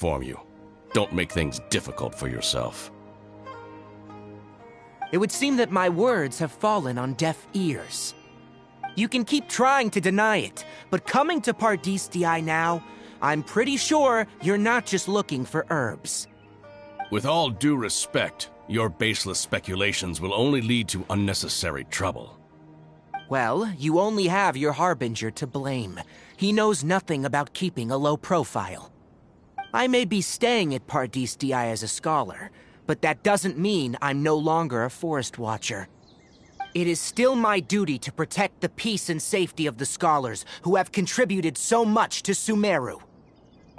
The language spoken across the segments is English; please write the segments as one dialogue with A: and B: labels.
A: inform you. Don't make things difficult for yourself.
B: It would seem that my words have fallen on deaf ears. You can keep trying to deny it, but coming to Pardistii now, I'm pretty sure you're not just looking for herbs.
A: With all due respect, your baseless speculations will only lead to unnecessary trouble.
B: Well, you only have your Harbinger to blame. He knows nothing about keeping a low profile. I may be staying at Pardistii as a scholar, but that doesn't mean I'm no longer a Forest Watcher. It is still my duty to protect the peace and safety of the scholars who have contributed so much to Sumeru.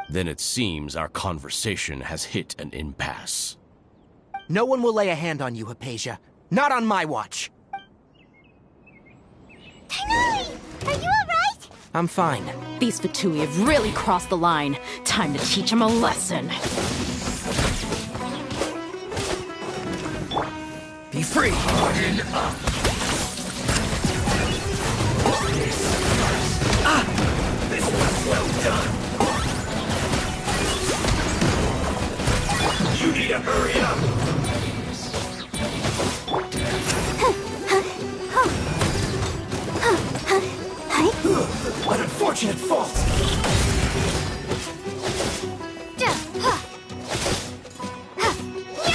A: Then it seems our conversation has hit an impasse.
B: No one will lay a hand on you, Hypatia. Not on my watch.
C: Tighnari! Are you alright?
B: I'm fine.
D: These Fatui have really crossed the line. Time to teach them a lesson.
B: Be free!
E: Harden up! This was well done! You need to hurry up! An unfortunate fault!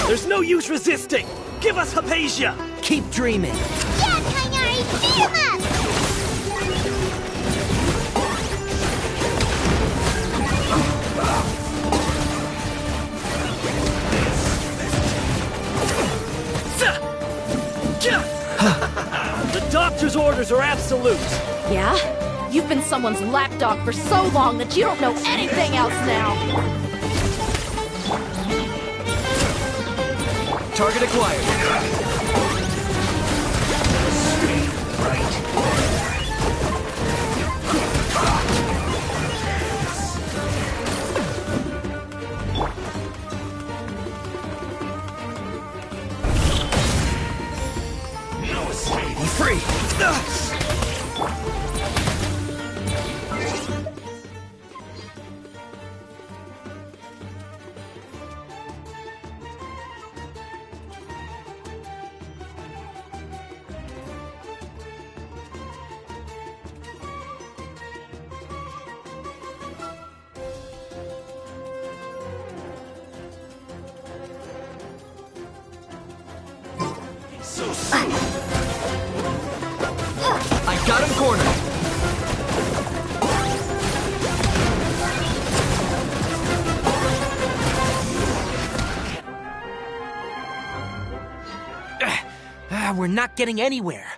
F: There's no use resisting! Give us Hypatia!
B: Keep dreaming!
C: Yeah, Tighnari! Beat him up!
F: The doctor's orders are absolute!
D: Yeah? You've been someone's lapdog for so long that you don't know anything else now!
B: Target acquired.
E: No escape!
B: Be free!
E: So soon!
B: I got him cornered! We're not getting anywhere.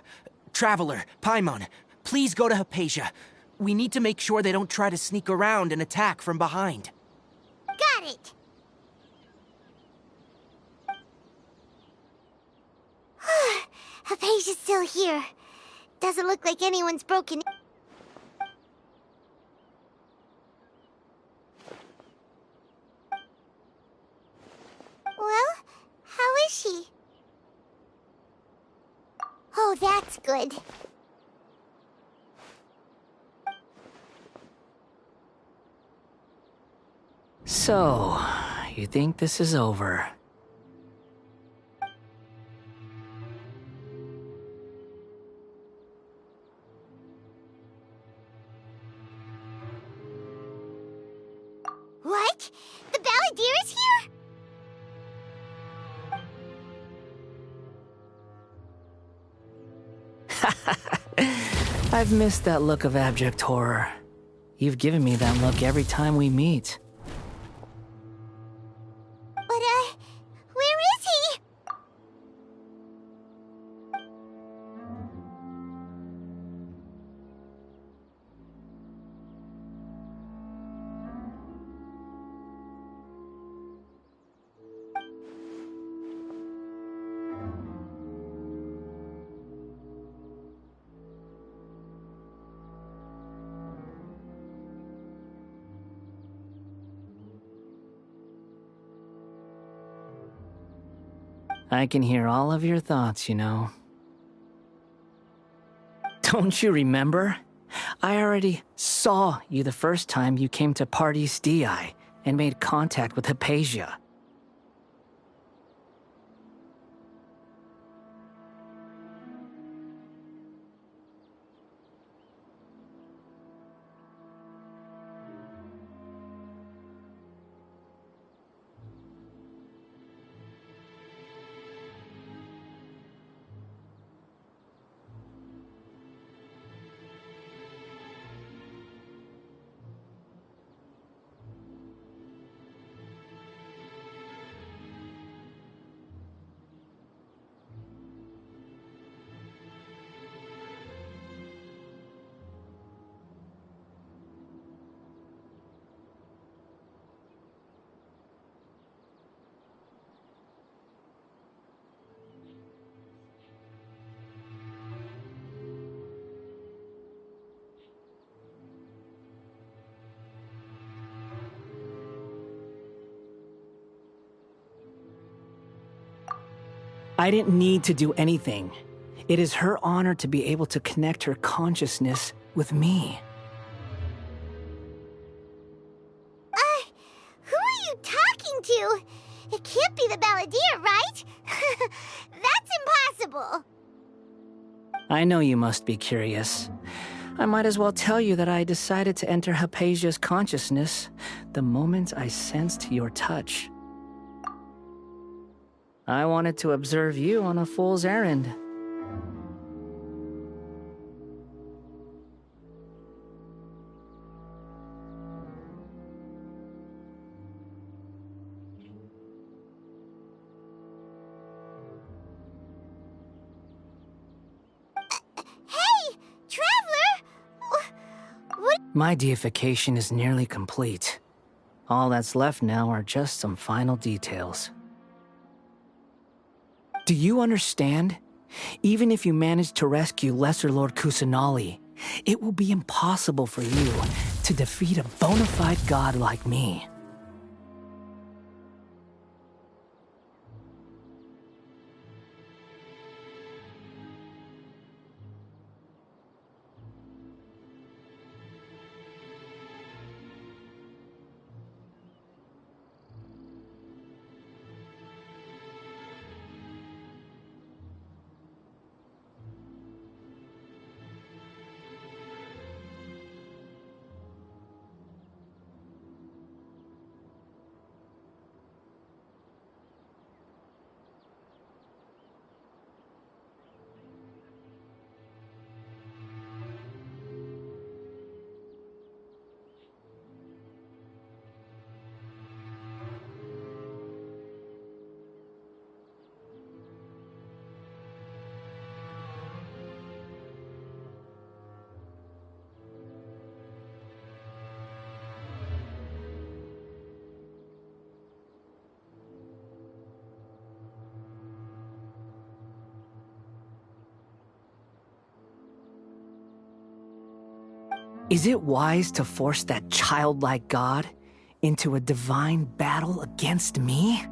B: Traveler, Paimon, please go to Hypatia. We need to make sure they don't try to sneak around and attack from behind.
C: Got it! Hypatia's still here. Doesn't look like anyone's broken. Well, how is she? Oh, that's good.
G: So, you think this is over?
C: What? The Balladeer is here?
G: I've missed that look of abject horror. You've given me that look every time we meet.
C: But, where is he?
G: I can hear all of your thoughts, you know. Don't you remember? I already saw you the first time you came to Pardistii, and made contact with Hypatia. I didn't need to do anything. It is her honor to be able to connect her consciousness with me.
C: Who are you talking to? It can't be the Balladeer, right? That's impossible.
G: I know you must be curious. I might as well tell you that I decided to enter Hypatia's consciousness the moment I sensed your touch. I wanted to observe you on a fool's errand.
C: Hey, Traveler! What?
G: My deification is nearly complete. All that's left now are just some final details. Do you understand? Even if you manage to rescue Lesser Lord Kusanali, it will be impossible for you to defeat a bona fide god like me. Is it wise to force that childlike god into a divine battle against me?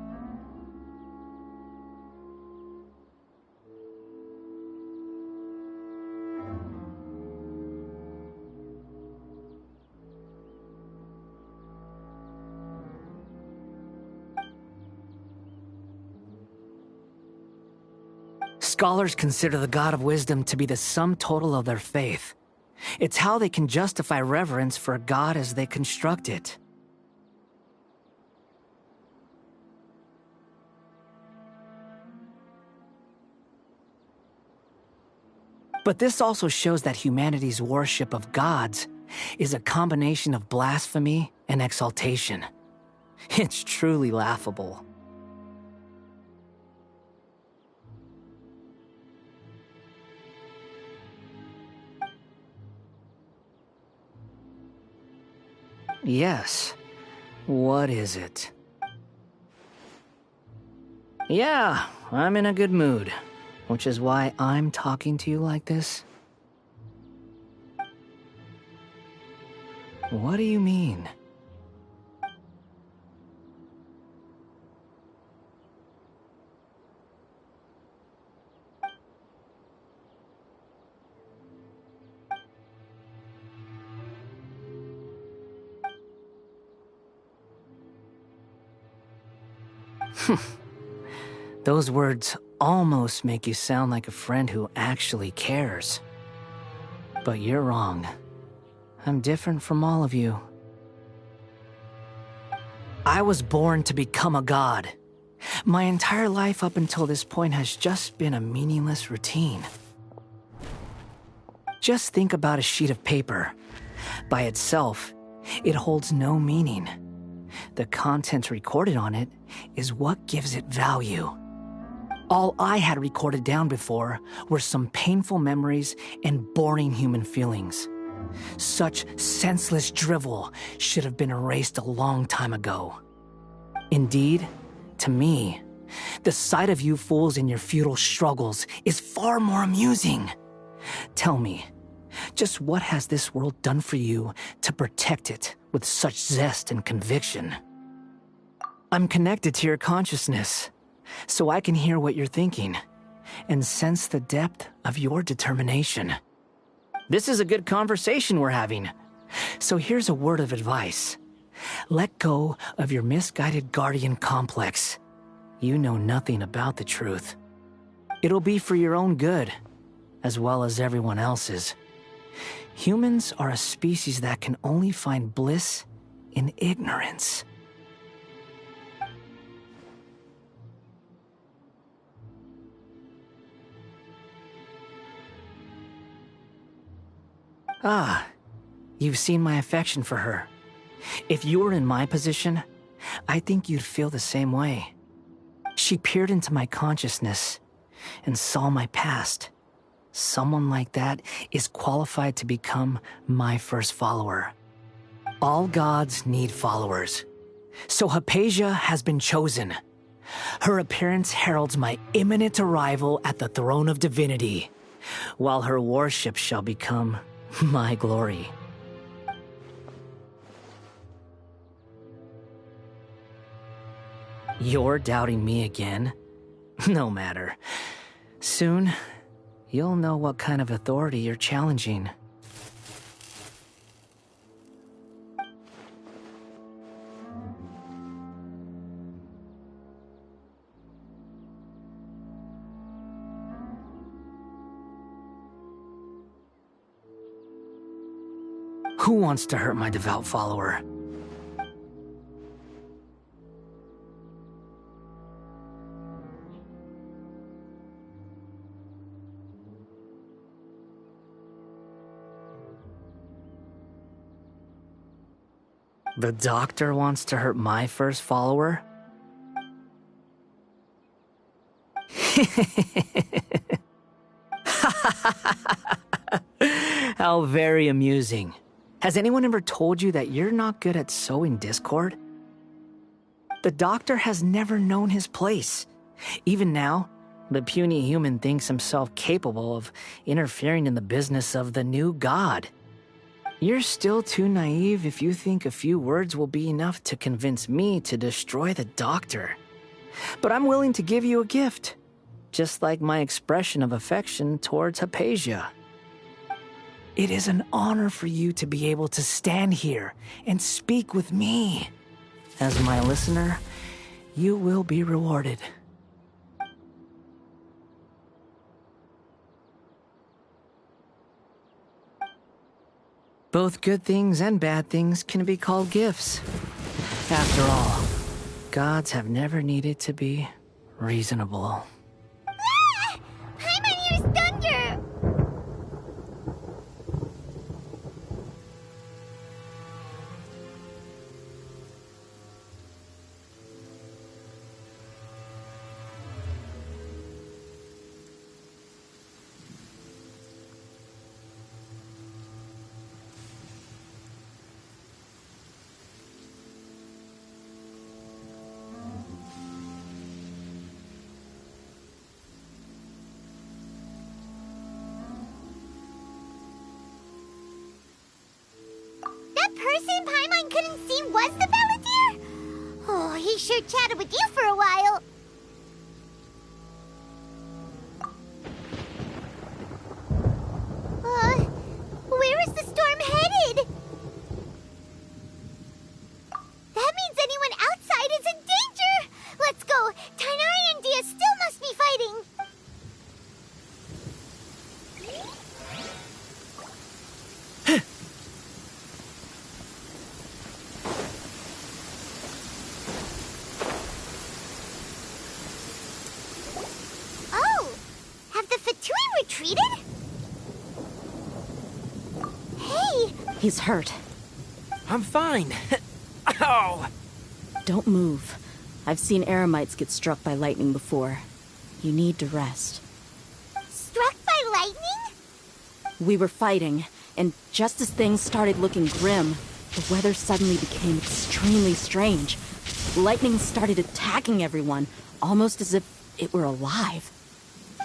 G: Scholars consider the God of Wisdom to be the sum total of their faith. It's how they can justify reverence for a god as they construct it. But this also shows that humanity's worship of gods is a combination of blasphemy and exaltation. It's truly laughable. Yes. What is it? Yeah, I'm in a good mood, which is why I'm talking to you like this. What do you mean? Those words almost make you sound like a friend who actually cares. But you're wrong. I'm different from all of you. I was born to become a god. My entire life up until this point has just been a meaningless routine. Just think about a sheet of paper. By itself, it holds no meaning. The content recorded on it is what gives it value. All I had recorded down before were some painful memories and boring human feelings. Such senseless drivel should have been erased a long time ago. Indeed, to me, the sight of you fools in your futile struggles is far more amusing. Tell me, just what has this world done for you to protect it with such zest and conviction? I'm connected to your consciousness, so I can hear what you're thinking and sense the depth of your determination. This is a good conversation we're having. So here's a word of advice. Let go of your misguided guardian complex. You know nothing about the truth. It'll be for your own good, as well as everyone else's. Humans are a species that can only find bliss in ignorance. Ah, you've seen my affection for her. If you were in my position, I think you'd feel the same way. She peered into my consciousness and saw my past. Someone like that is qualified to become my first follower. All gods need followers. So Hypatia has been chosen. Her appearance heralds my imminent arrival at the throne of divinity, while her worship shall become my glory. You're doubting me again? No matter. Soon, you'll know what kind of authority you're challenging. Who wants to hurt my devout follower? The doctor wants to hurt my first follower? How very amusing. Has anyone ever told you that you're not good at sowing discord? The doctor has never known his place. Even now, the puny human thinks himself capable of interfering in the business of the new god. You're still too naive if you think a few words will be enough to convince me to destroy the doctor. But I'm willing to give you a gift, just like my expression of affection towards Hypatia. It is an honor for you to be able to stand here and speak with me. As my listener, you will be rewarded. Both good things and bad things can be called gifts. After all, gods have never needed to be reasonable.
C: Ah! Paimon hears thunder! That person Paimon couldn't see was the Balladeer? Oh, he sure chatted with you for a while. Where is the storm headed? That means anyone outside is in danger! Let's go
D: He's hurt.
B: I'm fine. Ow!
D: Don't move. I've seen eremites get struck by lightning before. You need to rest.
C: Struck by lightning?
D: We were fighting, and just as things started looking grim, the weather suddenly became extremely strange. Lightning started attacking everyone, almost as if it were alive.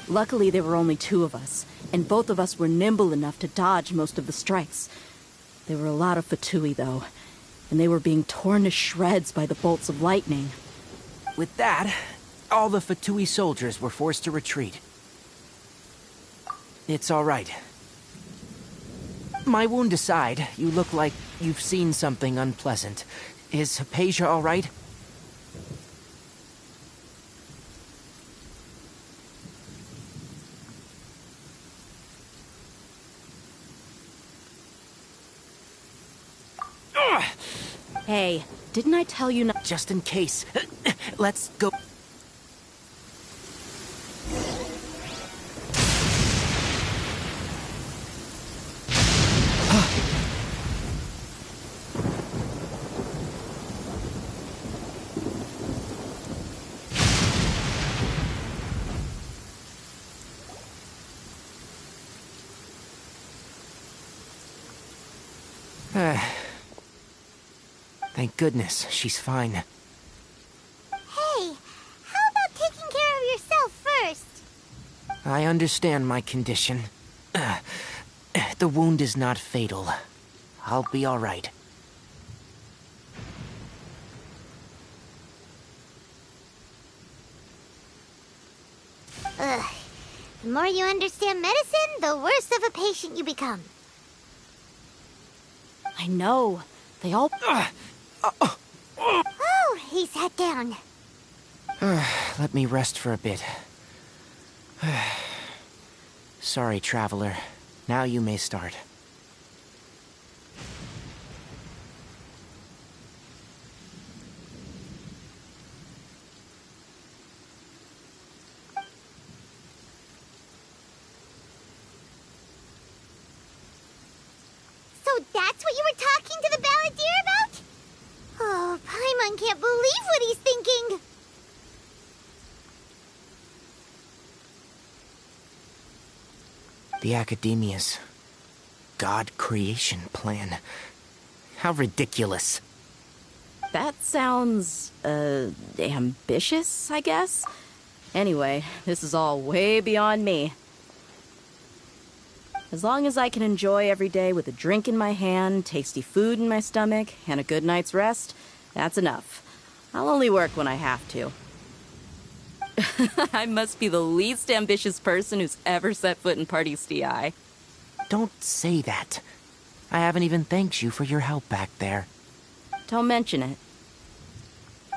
D: Luckily, there were only two of us, and both of us were nimble enough to dodge most of the strikes. There were a lot of Fatui, though, and they were being torn to shreds by the bolts of lightning.
B: With that, all the Fatui soldiers were forced to retreat. It's all right. My wound aside, you look like you've seen something unpleasant. Is Hypatia all right?
D: Hey, didn't I tell you not—
B: Just in case. Let's go. Thank goodness, she's fine.
C: Hey, how about taking care of yourself first?
B: I understand my condition. The wound is not fatal. I'll be all right.
C: Ugh. The more you understand medicine, the worse of a patient you become.
D: I know. They all—
C: Oh, he sat down.
B: Let me rest for a bit. Sorry, traveler. Now you may start.
C: So that's what you were talking to the balladeer about? Oh, Paimon can't believe what he's thinking.
B: The Academia's God creation plan. How ridiculous.
D: That sounds, ambitious, I guess? Anyway, this is all way beyond me. As long as I can enjoy every day with a drink in my hand, tasty food in my stomach, and a good night's rest, that's enough. I'll only work when I have to. I must be the least ambitious person who's ever set foot in Party's DI.
B: Don't say that. I haven't even thanked you for your help back there.
D: Don't mention it.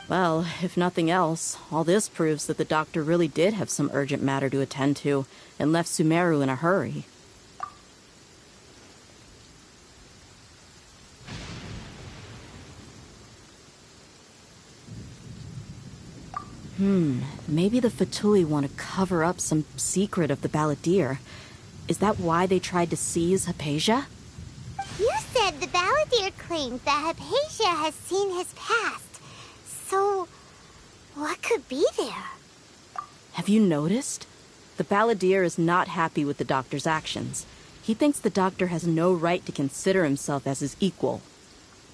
D: Well, if nothing else, all this proves that the doctor really did have some urgent matter to attend to, and left Sumeru in a hurry. Maybe the Fatui want to cover up some secret of the balladeer. Is that why they tried to seize Hypatia?
C: You said the balladeer claims that Hypatia has seen his past. So, what could be there?
D: Have you noticed? The balladeer is not happy with the doctor's actions. He thinks the doctor has no right to consider himself as his equal.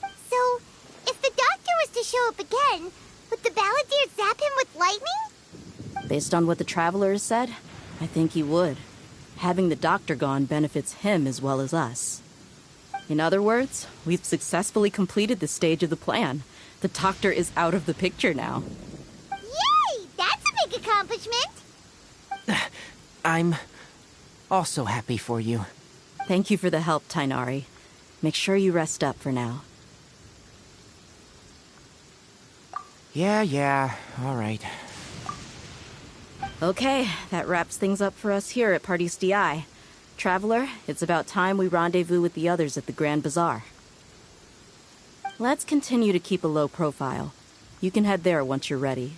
C: So, if the doctor was to show up again, would the balladeer zap him with lightning?
D: Based on what the traveler has said, I think he would. Having the doctor gone benefits him as well as us. In other words, we've successfully completed this stage of the plan. The doctor is out of the picture now.
C: Yay! That's a big accomplishment!
B: I'm also happy for you.
D: Thank you for the help, Tainari. Make sure you rest up for now.
B: Yeah, all right.
D: Okay, that wraps things up for us here at Party's DI. Traveler, it's about time we rendezvous with the others at the Grand Bazaar. Let's continue to keep a low profile. You can head there once you're ready.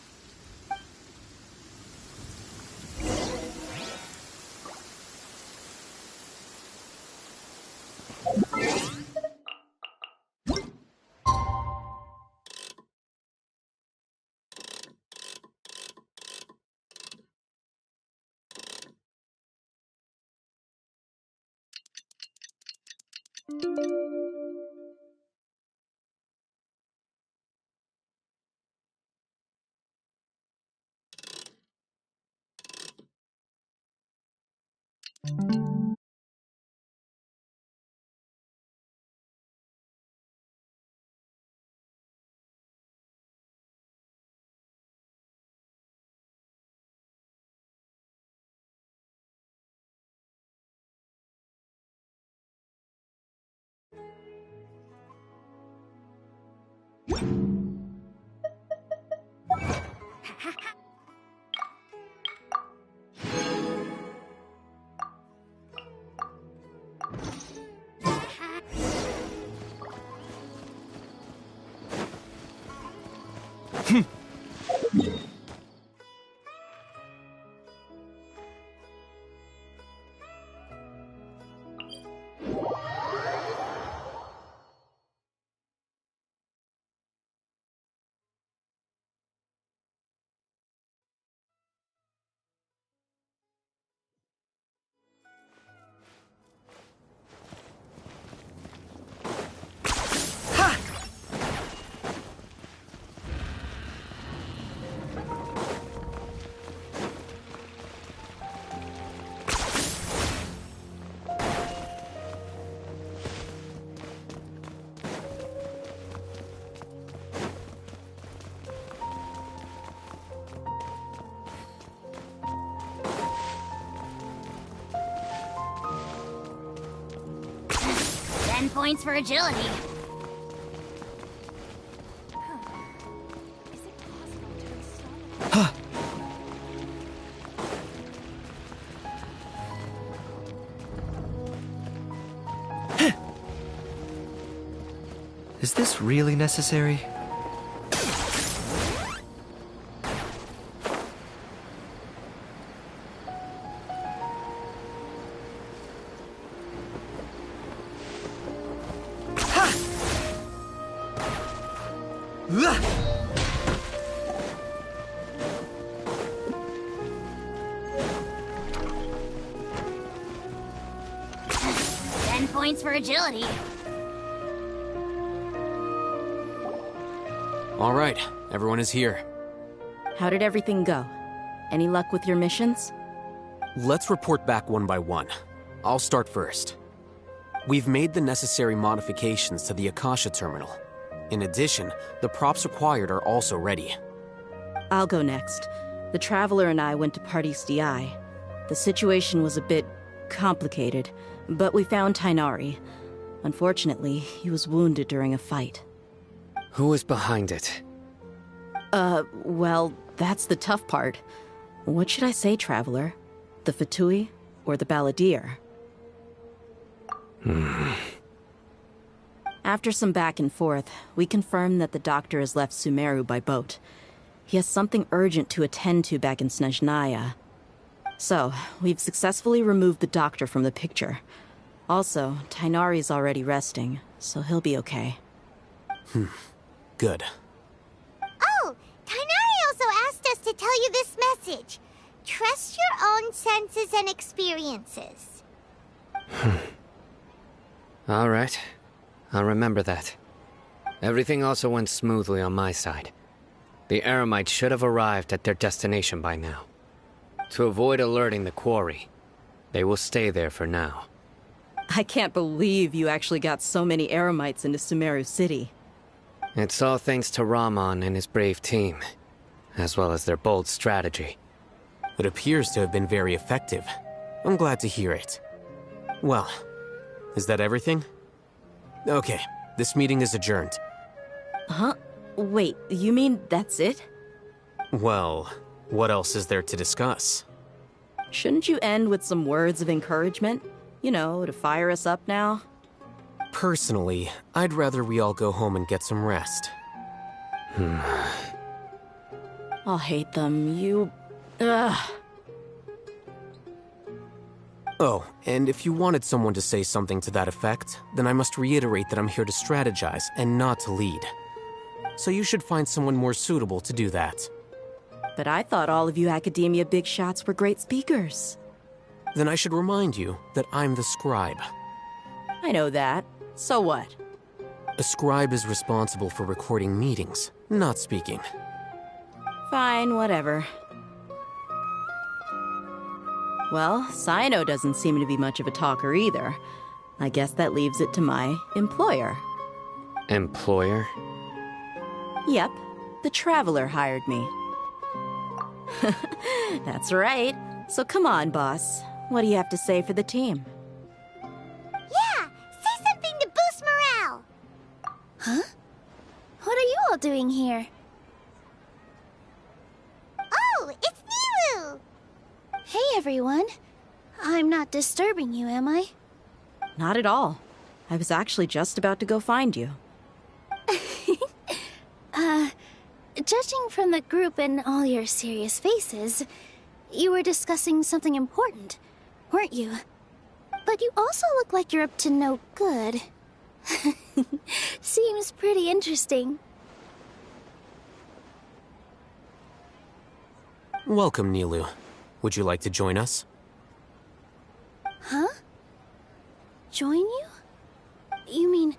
C: Points for agility.
H: Is this really necessary?
C: Points for agility.
I: All right, everyone is here.
D: How did everything go? Any luck with your missions?
I: Let's report back one by one. I'll start first. We've made the necessary modifications to the Akasha terminal. In addition, the props required are also ready.
D: I'll go next. The Traveler and I went to Pardis DI. The situation was a bit complicated, but we found Tainari. Unfortunately, he was wounded during a fight.
J: Who was behind it?
D: Well, that's the tough part. What should I say, Traveler? The Fatui or the Balladeer? After some back and forth, we confirmed that the doctor has left Sumeru by boat. He has something urgent to attend to back in Snezhnaya. So, we've successfully removed the doctor from the picture. Also, Tainari's already resting, so he'll be okay.
I: Good.
C: Oh, Tainari also asked us to tell you this message. Trust your own senses and experiences.
J: All right. I'll remember that. Everything also went smoothly on my side. The Eremites should have arrived at their destination by now. To avoid alerting the quarry, they will stay there for now.
D: I can't believe you actually got so many Eremites into Sumeru City.
J: It's all thanks to Rahman and his brave team, as well as their bold strategy.
I: It appears to have been very effective. I'm glad to hear it. Well, is that everything? Okay, this meeting is adjourned.
D: Huh? Wait, you mean that's it?
I: Well, what else is there to discuss?
D: Shouldn't you end with some words of encouragement? You know, to fire us up now?
I: Personally, I'd rather we all go home and get some rest.
D: I'll hate them, you... Ugh.
I: Oh, and if you wanted someone to say something to that effect, then I must reiterate that I'm here to strategize and not to lead. So you should find someone more suitable to do that.
D: But I thought all of you Academia big shots were great speakers.
I: Then I should remind you that I'm the scribe.
D: I know that. So what?
I: A scribe is responsible for recording meetings, not speaking.
D: Fine, whatever. Well, Cyno doesn't seem to be much of a talker either. I guess that leaves it to my employer.
J: Employer?
D: Yep, the Traveler hired me. That's right. So come on, boss. What do you have to say for the team?
C: Yeah, say something to boost morale.
H: Huh? What are you all doing here?
C: Oh, it's Nilu!
H: Hey, everyone. I'm not disturbing you, am I?
D: Not at all. I was actually just about to go find you.
H: Judging from the group and all your serious faces, you were discussing something important, weren't you? But you also look like you're up to no good. Seems pretty interesting.
I: Welcome, Nilu. Would you like to join us?
H: Huh? Join you? You mean,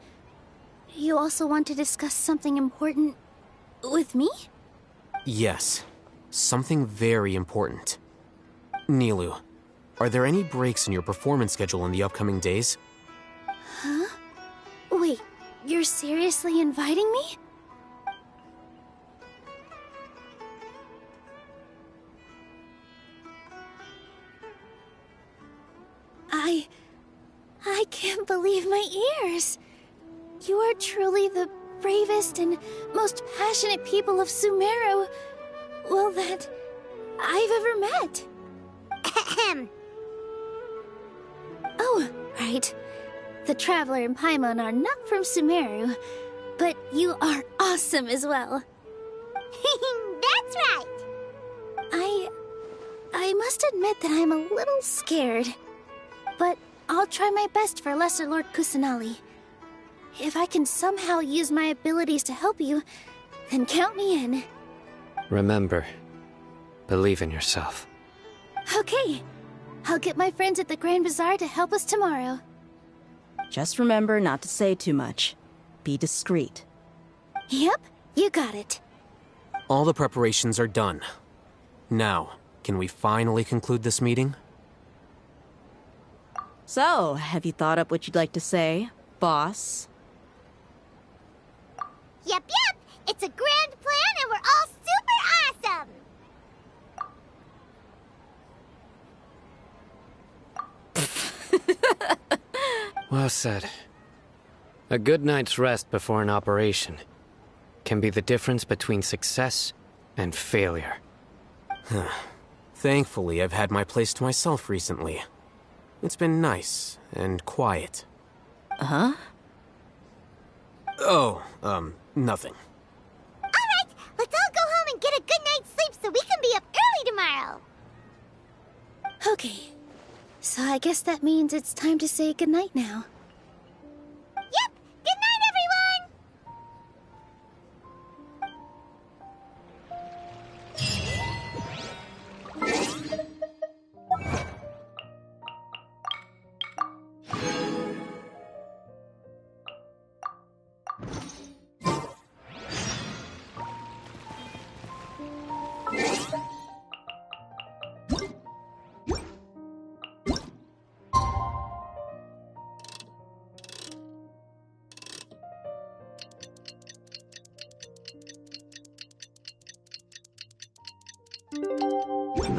H: you also want to discuss something important with me?
I: Yes. Something very important. Nilu, are there any breaks in your performance schedule in the upcoming days?
H: Huh? Wait, you're seriously inviting me? I can't believe my ears. You are truly the bravest and most passionate people of Sumeru, well, that I've ever met.
C: Ahem.
H: Oh, right. The Traveler and Paimon are not from Sumeru, but you are awesome as well.
C: That's right.
H: I must admit that I'm a little scared. But I'll try my best for Lesser Lord Kusanali. If I can somehow use my abilities to help you, then count me in.
J: Remember, believe in yourself.
H: Okay. I'll get my friends at the Grand Bazaar to help us tomorrow.
D: Just remember not to say too much. Be discreet.
H: Yep, you got it.
I: All the preparations are done. Now, can we finally conclude this meeting?
D: So, have you thought up what you'd like to say, boss?
C: Yep. It's a grand plan and we're all super awesome!
J: Well said. A good night's rest before an operation can be the difference between success and failure.
I: Thankfully, I've had my place to myself recently. It's been nice and quiet.
D: Huh?
I: Oh, nothing.
C: Alright, let's all go home and get a good night's sleep so we can be up early tomorrow.
H: Okay. So I guess that means it's time to say goodnight now.
C: Yep, good night, everyone!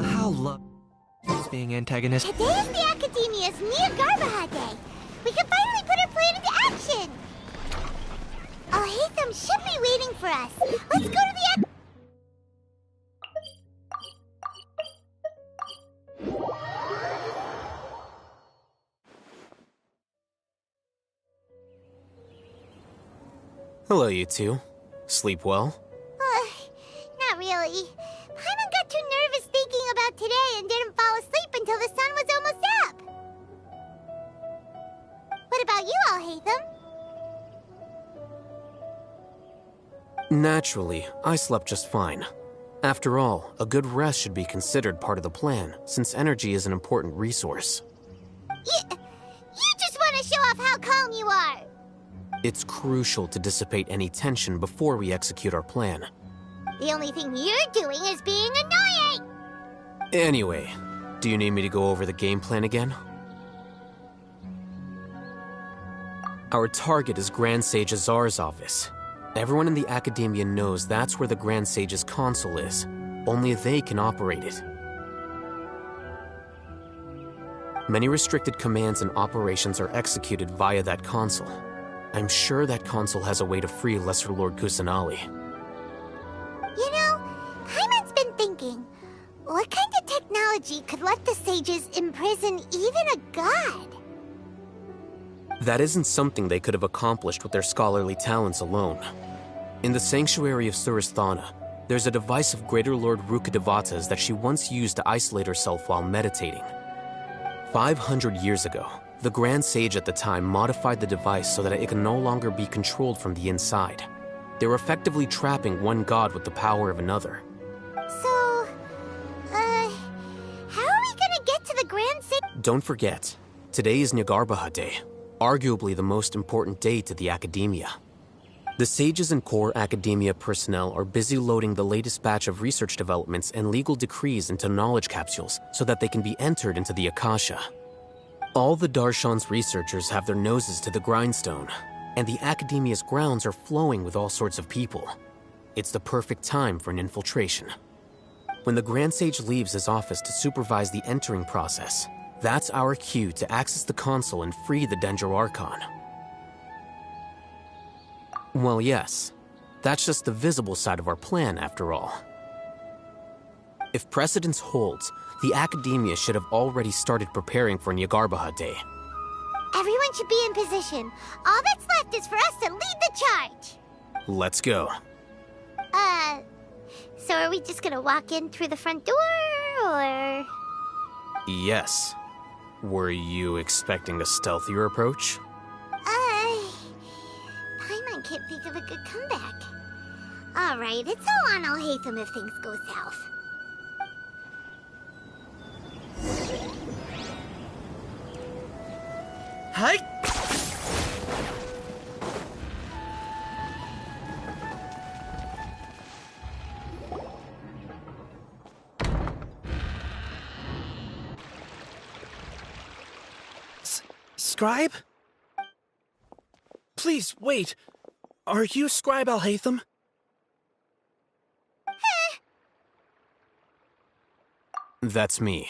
B: How love being antagonist.
C: Today is the Academia's Nia Garbaha Day. We can finally put our plan into action. Hatham should be waiting for us. Let's go to the
I: Hello, you two. Sleep well?
C: Not really. Paimon got too nervous thinking about today and didn't fall asleep until the sun was almost up. What about you all, Hatham?
I: Naturally, I slept just fine. After all, a good rest should be considered part of the plan, since energy is an important resource.
C: You just want to to show off how calm you are.
I: It's crucial to dissipate any tension before we execute our plan.
C: The only thing you're doing is being annoying.
I: Anyway, do you need me to go over the game plan again? Our target is Grand Sage Azar's office. Everyone in the Academia knows that's where the Grand Sage's console is. Only they can operate it. Many restricted commands and operations are executed via that console. I'm sure that console has a way to free Lesser Lord Kusanali.
C: You know, Paimon's been thinking, what kind of technology could let the sages imprison even a god?
I: That isn't something they could have accomplished with their scholarly talents alone. In the Sanctuary of Surasthana, there's a device of Greater Lord Rukkhadevata's that she once used to isolate herself while meditating. 500 years ago, the Grand Sage at the time modified the device so that it can no longer be controlled from the inside. They were effectively trapping one god with the power of another.
C: So, how are we gonna get to the Grand Sage?
I: Don't forget, today is Nyargarbaha Day, arguably the most important day to the Academia. The sages and core Academia personnel are busy loading the latest batch of research developments and legal decrees into knowledge capsules so that they can be entered into the Akasha. All the Darshan's researchers have their noses to the grindstone, and the Academia's grounds are flowing with all sorts of people. It's the perfect time for an infiltration. When the Grand Sage leaves his office to supervise the entering process, that's our cue to access the console and free the Dendro Archon. Well, yes. That's just the visible side of our plan, after all. If precedence holds, the Academia should have already started preparing for Nyargarbaha Day.
C: Everyone should be in position. All that's left is for us to lead the charge.
I: Let's go.
C: So are we just gonna walk in through the front door, or...?
I: Yes. Were you expecting a stealthier approach?
C: Paimon can't think of a good comeback. Alright, it's all on Alhaitham if things go south.
F: Hi! Scribe? Please, wait. Are you Scribe Alhaitham?
I: That's me.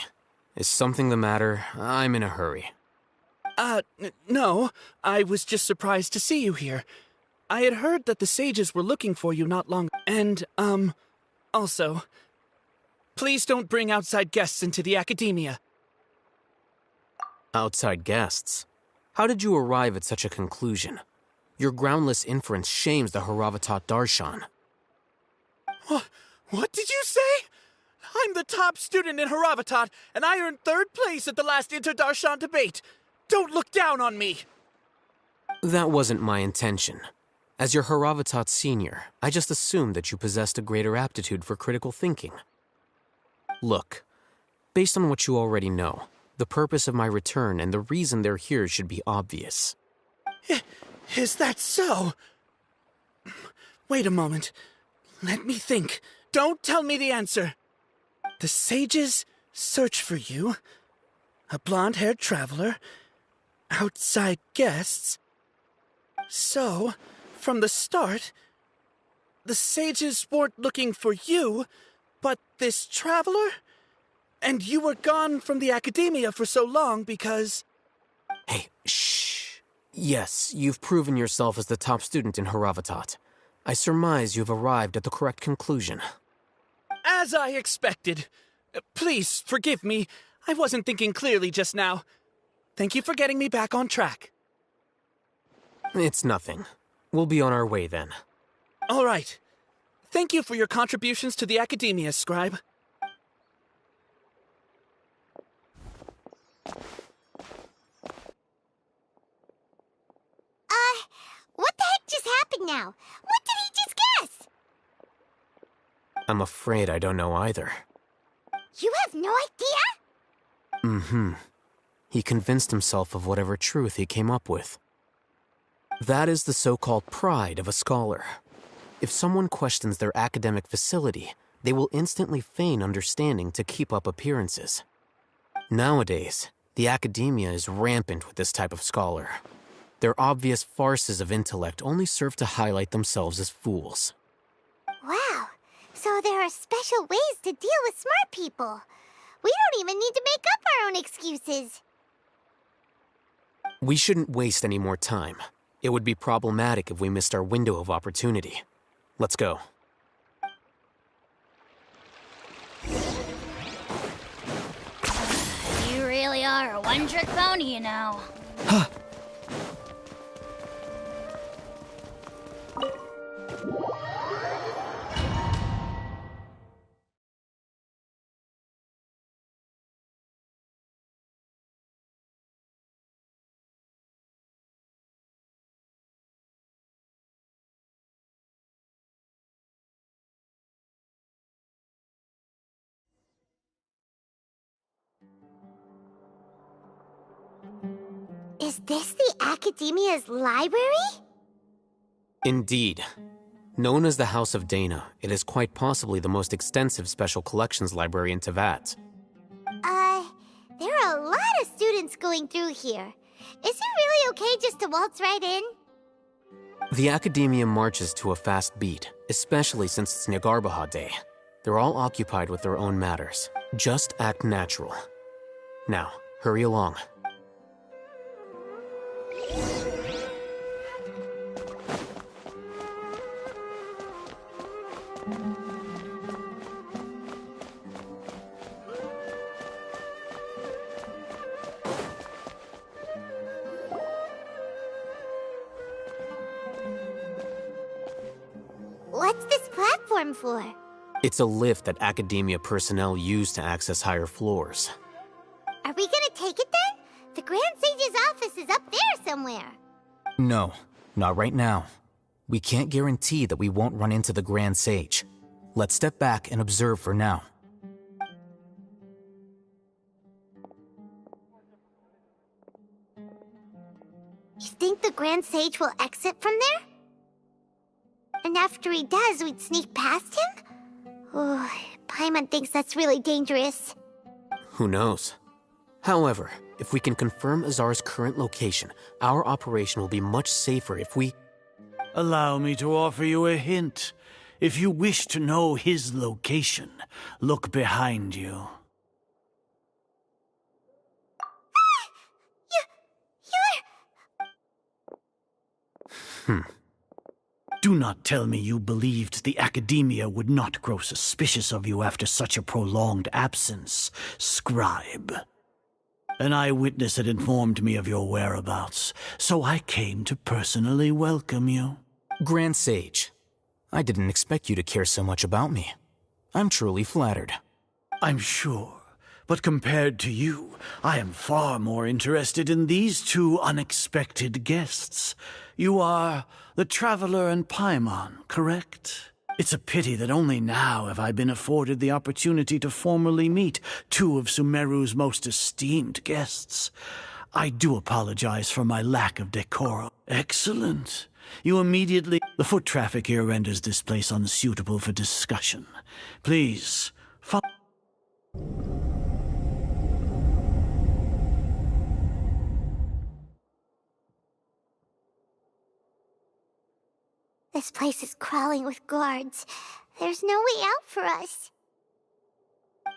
I: Is something the matter? I'm in a hurry.
F: No. I was just surprised to see you here. I had heard that the sages were looking for you not long... And, also... Please don't bring outside guests into the Academia.
I: Outside guests? How did you arrive at such a conclusion? Your groundless inference shames the Haravatat Darshan.
F: What did you say? I'm the top student in Haravatat, and I earned 3rd place at the last Inter-Darshan debate. Don't look down on me!
I: That wasn't my intention. As your Haravatat senior, I just assumed that you possessed a greater aptitude for critical thinking. Look, based on what you already know, the purpose of my return and the reason they're here should be obvious.
F: Is that so? Wait a moment. Let me think. Don't tell me the answer. The sages search for you. A blonde-haired traveler. Outside guests. So, from the start, the sages weren't looking for you, but this traveler? And you were gone from the Academia for so long because...
I: Hey, shh. Yes, you've proven yourself as the top student in Haravatat. I surmise you've arrived at the correct conclusion.
F: As I expected. Please, forgive me. I wasn't thinking clearly just now. Thank you for getting me back on track.
I: It's nothing. We'll be on our way then.
F: All right. Thank you for your contributions to the Academia, Scribe.
C: What the heck just happened now? What did he just guess?
I: I'm afraid I don't know either.
C: You have no idea?
I: Mm-hmm. He convinced himself of whatever truth he came up with. That is the so-called pride of a scholar. If someone questions their academic facility, they will instantly feign understanding to keep up appearances. Nowadays, the academia is rampant with this type of scholar. Their obvious farces of intellect only serve to highlight themselves as fools.
C: Wow, so there are special ways to deal with smart people. We don't even need to make up our own excuses.
I: We shouldn't waste any more time. It would be problematic if we missed our window of opportunity. Let's go.
K: You really are a one-trick pony, you know.
C: Is this the Academia's library?
I: Indeed. Known as the House of Dana, it is quite possibly the most extensive special collections library in Teyvat.
C: There are a lot of students going through here. Is it really okay just to waltz right in?
I: The Academia marches to a fast beat, especially since it's Nyagarbaha Day. They're all occupied with their own matters. Just act natural. Now, hurry along.
C: What's this platform for?
I: It's a lift that Academia personnel use to access higher floors.
C: Are we gonna take it then? The Grand Sage's office is up there somewhere.
L: No, not right now. We can't guarantee that we won't run into the Grand Sage. Let's step back and observe for now.
C: You think the Grand Sage will exit from there? And after he does, we'd sneak past him? Oh, Paimon thinks that's really dangerous.
I: Who knows? However, if we can confirm Azar's current location, our operation will be much safer if we...
M: Allow me to offer you a hint. If you wish to know his location, look behind you. Do not tell me you believed the Academia would not grow suspicious of you after such a prolonged absence, scribe. An eyewitness had informed me of your whereabouts, so I came to personally welcome you.
L: Grand Sage, I didn't expect you to care so much about me. I'm truly flattered.
M: I'm sure, but compared to you, I am far more interested in these two unexpected guests. You are the Traveler and Paimon, correct? It's a pity that only now have I been afforded the opportunity to formally meet two of Sumeru's most esteemed guests. I do apologize for my lack of decorum. Excellent. You immediately... The foot traffic here renders this place unsuitable for discussion. Please, follow...
C: This place is crawling with guards. There's no way out for us.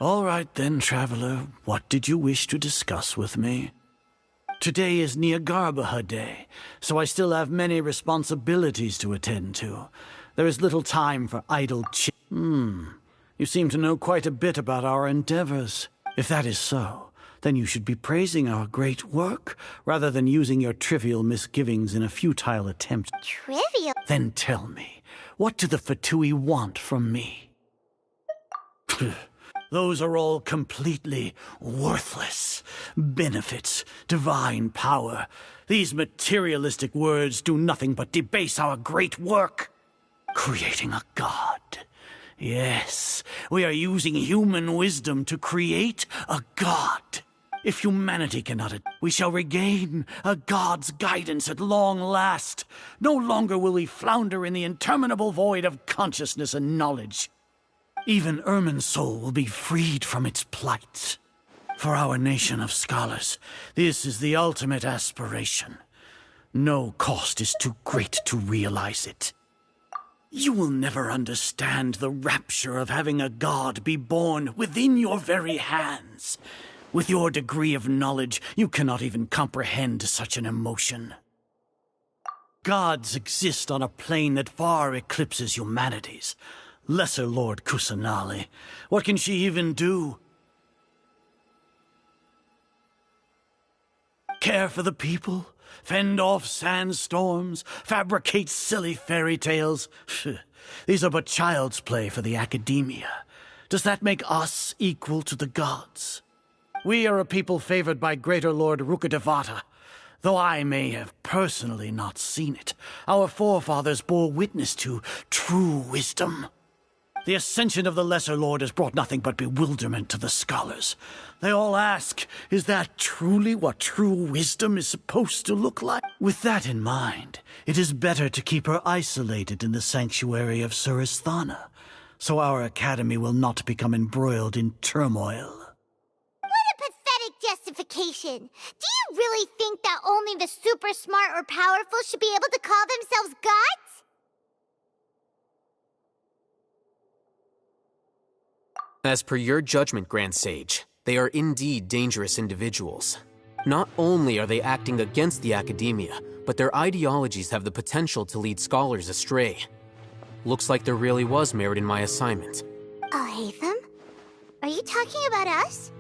M: All right then, Traveler. What did you wish to discuss with me? Today is Nyagarbaha Day, so I still have many responsibilities to attend to. There is little time for idle You seem to know quite a bit about our endeavors. If that is so, then you should be praising our great work, rather than using your trivial misgivings in a futile attempt.
C: Trivial?
M: Then tell me, what do the Fatui want from me? Those are all completely worthless. Benefits, divine power. These materialistic words do nothing but debase our great work. Creating a god. Yes, we are using human wisdom to create a god. If humanity cannot, we shall regain a god's guidance at long last. No longer will we flounder in the interminable void of consciousness and knowledge. Even Irminsul will be freed from its plight. For our nation of scholars, this is the ultimate aspiration. No cost is too great to realize it. You will never understand the rapture of having a god be born within your very hands. With your degree of knowledge, you cannot even comprehend such an emotion. Gods exist on a plane that far eclipses humanity's. Lesser Lord Kusanali, what can she even do? Care for the people? Fend off sandstorms? Fabricate silly fairy tales? These are but child's play for the academia. Does that make us equal to the gods? We are a people favored by Greater Lord Rukadevata. Though I may have personally not seen it, our forefathers bore witness to true wisdom. The ascension of the Lesser Lord has brought nothing but bewilderment to the scholars. They all ask, is that truly what true wisdom is supposed to look like? With that in mind, it is better to keep her isolated in the sanctuary of Suristhana, so our academy will not become embroiled in turmoil.
C: Justification. Do you really think that only the super smart or powerful should be able to call themselves gods?
I: As per your judgment, Grand Sage, they are indeed dangerous individuals. Not only are they acting against the academia, but their ideologies have the potential to lead scholars astray. Looks like there really was merit in my assignment.
C: Oh, Hatham? Are you talking about us?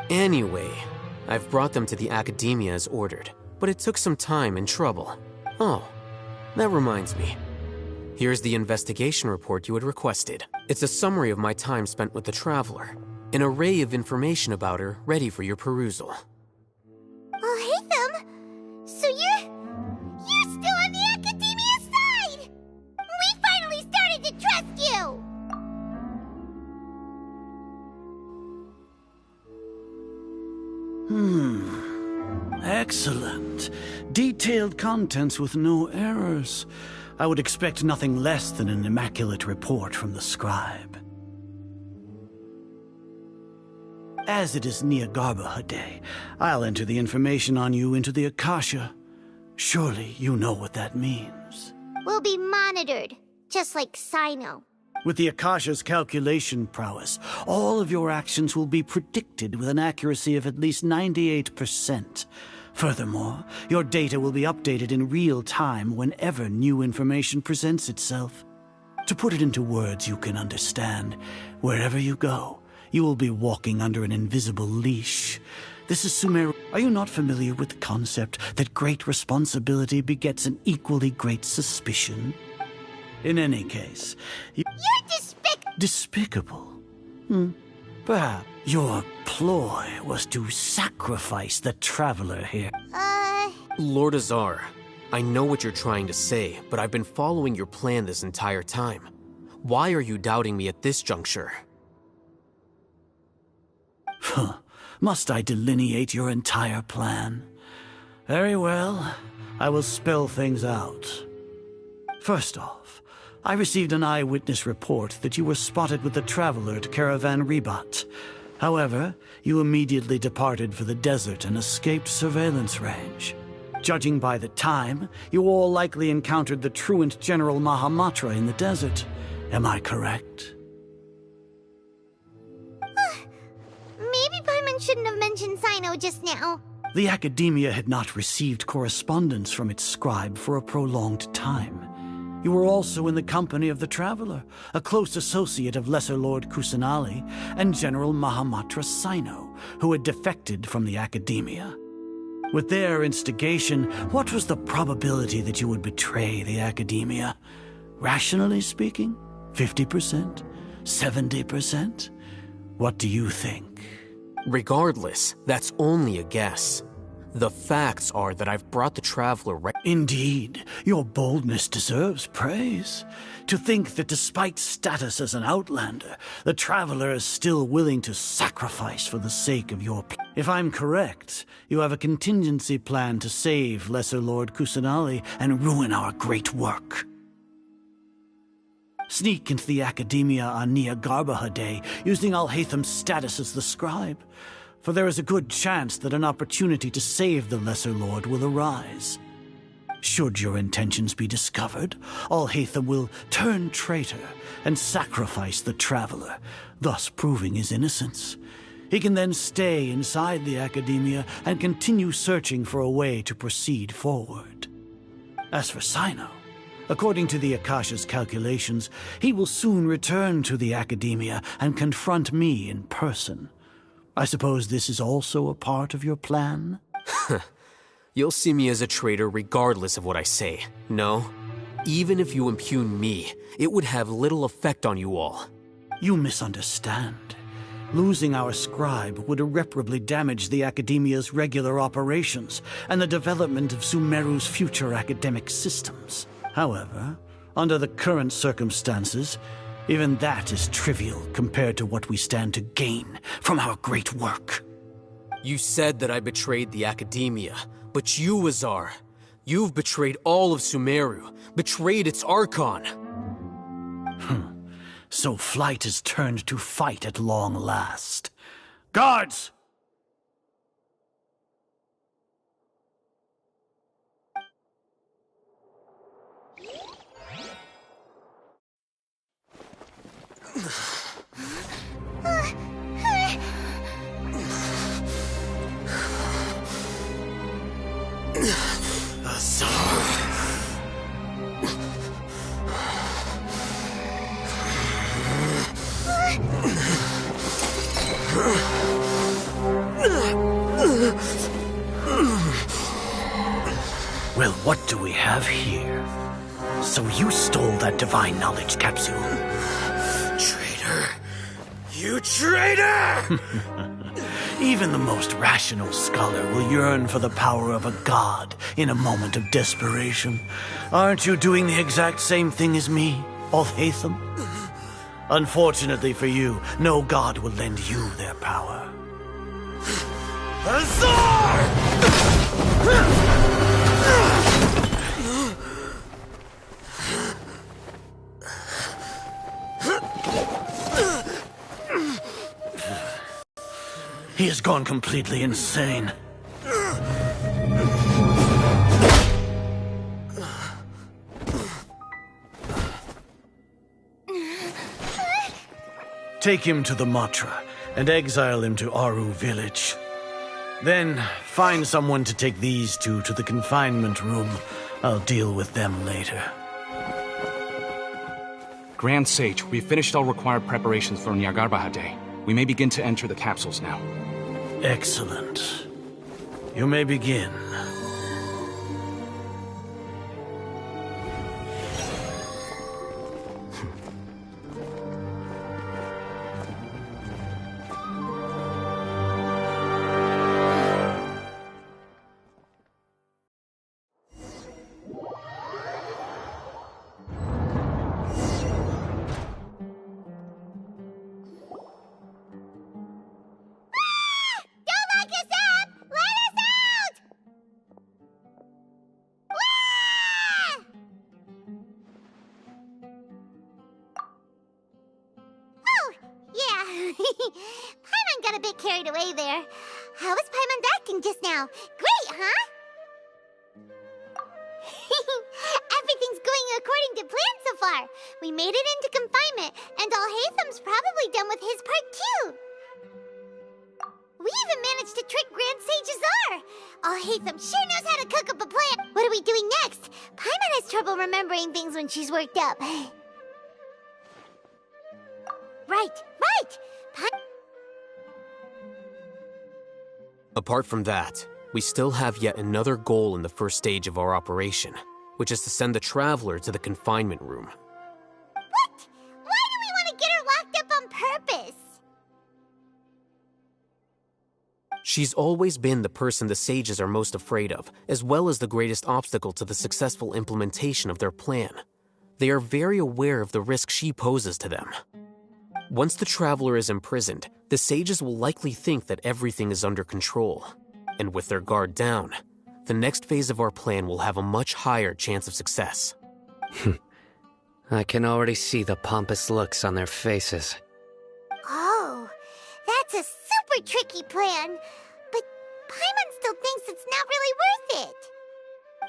I: Anyway, I've brought them to the academia as ordered, but it took some time and trouble. Oh, that reminds me. Here's the investigation report you had requested. It's a summary of my time spent with the Traveler. An array of information about her ready for your perusal.
C: Oh, Hatham! So you're still on the academia side! We finally started to trust you!
M: Excellent. Detailed contents with no errors. I would expect nothing less than an immaculate report from the scribe. As it is Niagarbha Day, I'll enter the information on you into the Akasha. Surely you know what that means.
C: We'll be monitored, just like Sino.
M: With the Akasha's calculation prowess, all of your actions will be predicted with an accuracy of at least 98%. Furthermore, your data will be updated in real time whenever new information presents itself. To put it into words you can understand, wherever you go, you will be walking under an invisible leash. This is Sumeru. Are you not familiar with the concept that great responsibility begets an equally great suspicion? In any case,
C: You're
M: despicable? Perhaps your ploy was to sacrifice the Traveler here.
I: Lord Azar, I know what you're trying to say, but I've been following your plan this entire time. Why are you doubting me at this juncture?
M: Must I delineate your entire plan? Very well, I will spell things out. First off, I received an eyewitness report that you were spotted with the Traveler at Caravan Ribat. However, you immediately departed for the desert and escaped surveillance range. Judging by the time, you all likely encountered the truant General Mahamatra in the desert. Am I correct?
C: Maybe Paimon shouldn't have mentioned Sino just now.
M: The Academia had not received correspondence from its scribe for a prolonged time. You were also in the company of the Traveler, a close associate of Lesser Lord Kusanali and General Mahamatra Sino, who had defected from the Academia. With their instigation, what was the probability that you would betray the Academia? Rationally speaking, 50%? 70%? What do you think?
I: Regardless, that's only a guess. The facts are that I've brought the Traveler right—
M: Indeed, your boldness deserves praise. To think that despite status as an outlander, the Traveler is still willing to sacrifice for the sake of your— If I'm correct, you have a contingency plan to save Lesser Lord Kusanali and ruin our great work. Sneak into the Academia on Nia Garbaha Day, using Alhaitham's status as the scribe, for there is a good chance that an opportunity to save the Lesser Lord will arise. Should your intentions be discovered, Alhaitham will turn traitor and sacrifice the Traveler, thus proving his innocence. He can then stay inside the Academia and continue searching for a way to proceed forward. As for Sino, according to the Akasha's calculations, he will soon return to the Academia and confront me in person. I suppose this is also a part of your plan?
I: You'll see me as a traitor regardless of what I say. No, even if you impugn me, it would have little effect on you all.
M: You misunderstand. Losing our scribe would irreparably damage the Academia's regular operations and the development of Sumeru's future academic systems. However, under the current circumstances, even that is trivial compared to what we stand to gain from our great work.
I: You said that I betrayed the Academia, but you, Azar, you've betrayed all of Sumeru, betrayed its Archon.
M: So flight is turned to fight at long last. Guards! Well, what do we have here? So you stole that divine knowledge capsule.
E: Traitor! You traitor!
M: Even the most rational scholar will yearn for the power of a god in a moment of desperation. Aren't you doing the exact same thing as me, Alhaitham? Unfortunately for you, no god will lend you their power.
E: Azar!
M: He has gone completely insane. Take him to the Matra and exile him to Aru village. Then find someone to take these two to the confinement room. I'll deal with them later.
N: Grand Sage, we've finished all required preparations for Nyagarbha Day. We may begin to enter the capsules now.
M: Excellent. You may begin.
C: Paimon got a bit carried away there. How was Paimon's acting just now? Great, huh? Everything's going according to plan so far. We made it into confinement, and Alhaitham's probably done with his part too. We even managed to trick Grand Sage Azar. Alhaitham sure knows how to cook up a plan. What are we doing next? Paimon has trouble remembering things when she's worked up. Right.
I: Apart from that, we still have yet another goal in the first stage of our operation, which is to send the Traveler to the confinement room.
C: What? Why do we want to get her locked up on purpose?
I: She's always been the person the sages are most afraid of, as well as the greatest obstacle to the successful implementation of their plan. They are very aware of the risk she poses to them. Once the Traveler is imprisoned, the sages will likely think that everything is under control. And with their guard down, the next phase of our plan will have a much higher chance of success.
J: I can already see the pompous looks on their faces.
C: Oh, that's a super tricky plan. But Paimon still thinks it's not really worth it.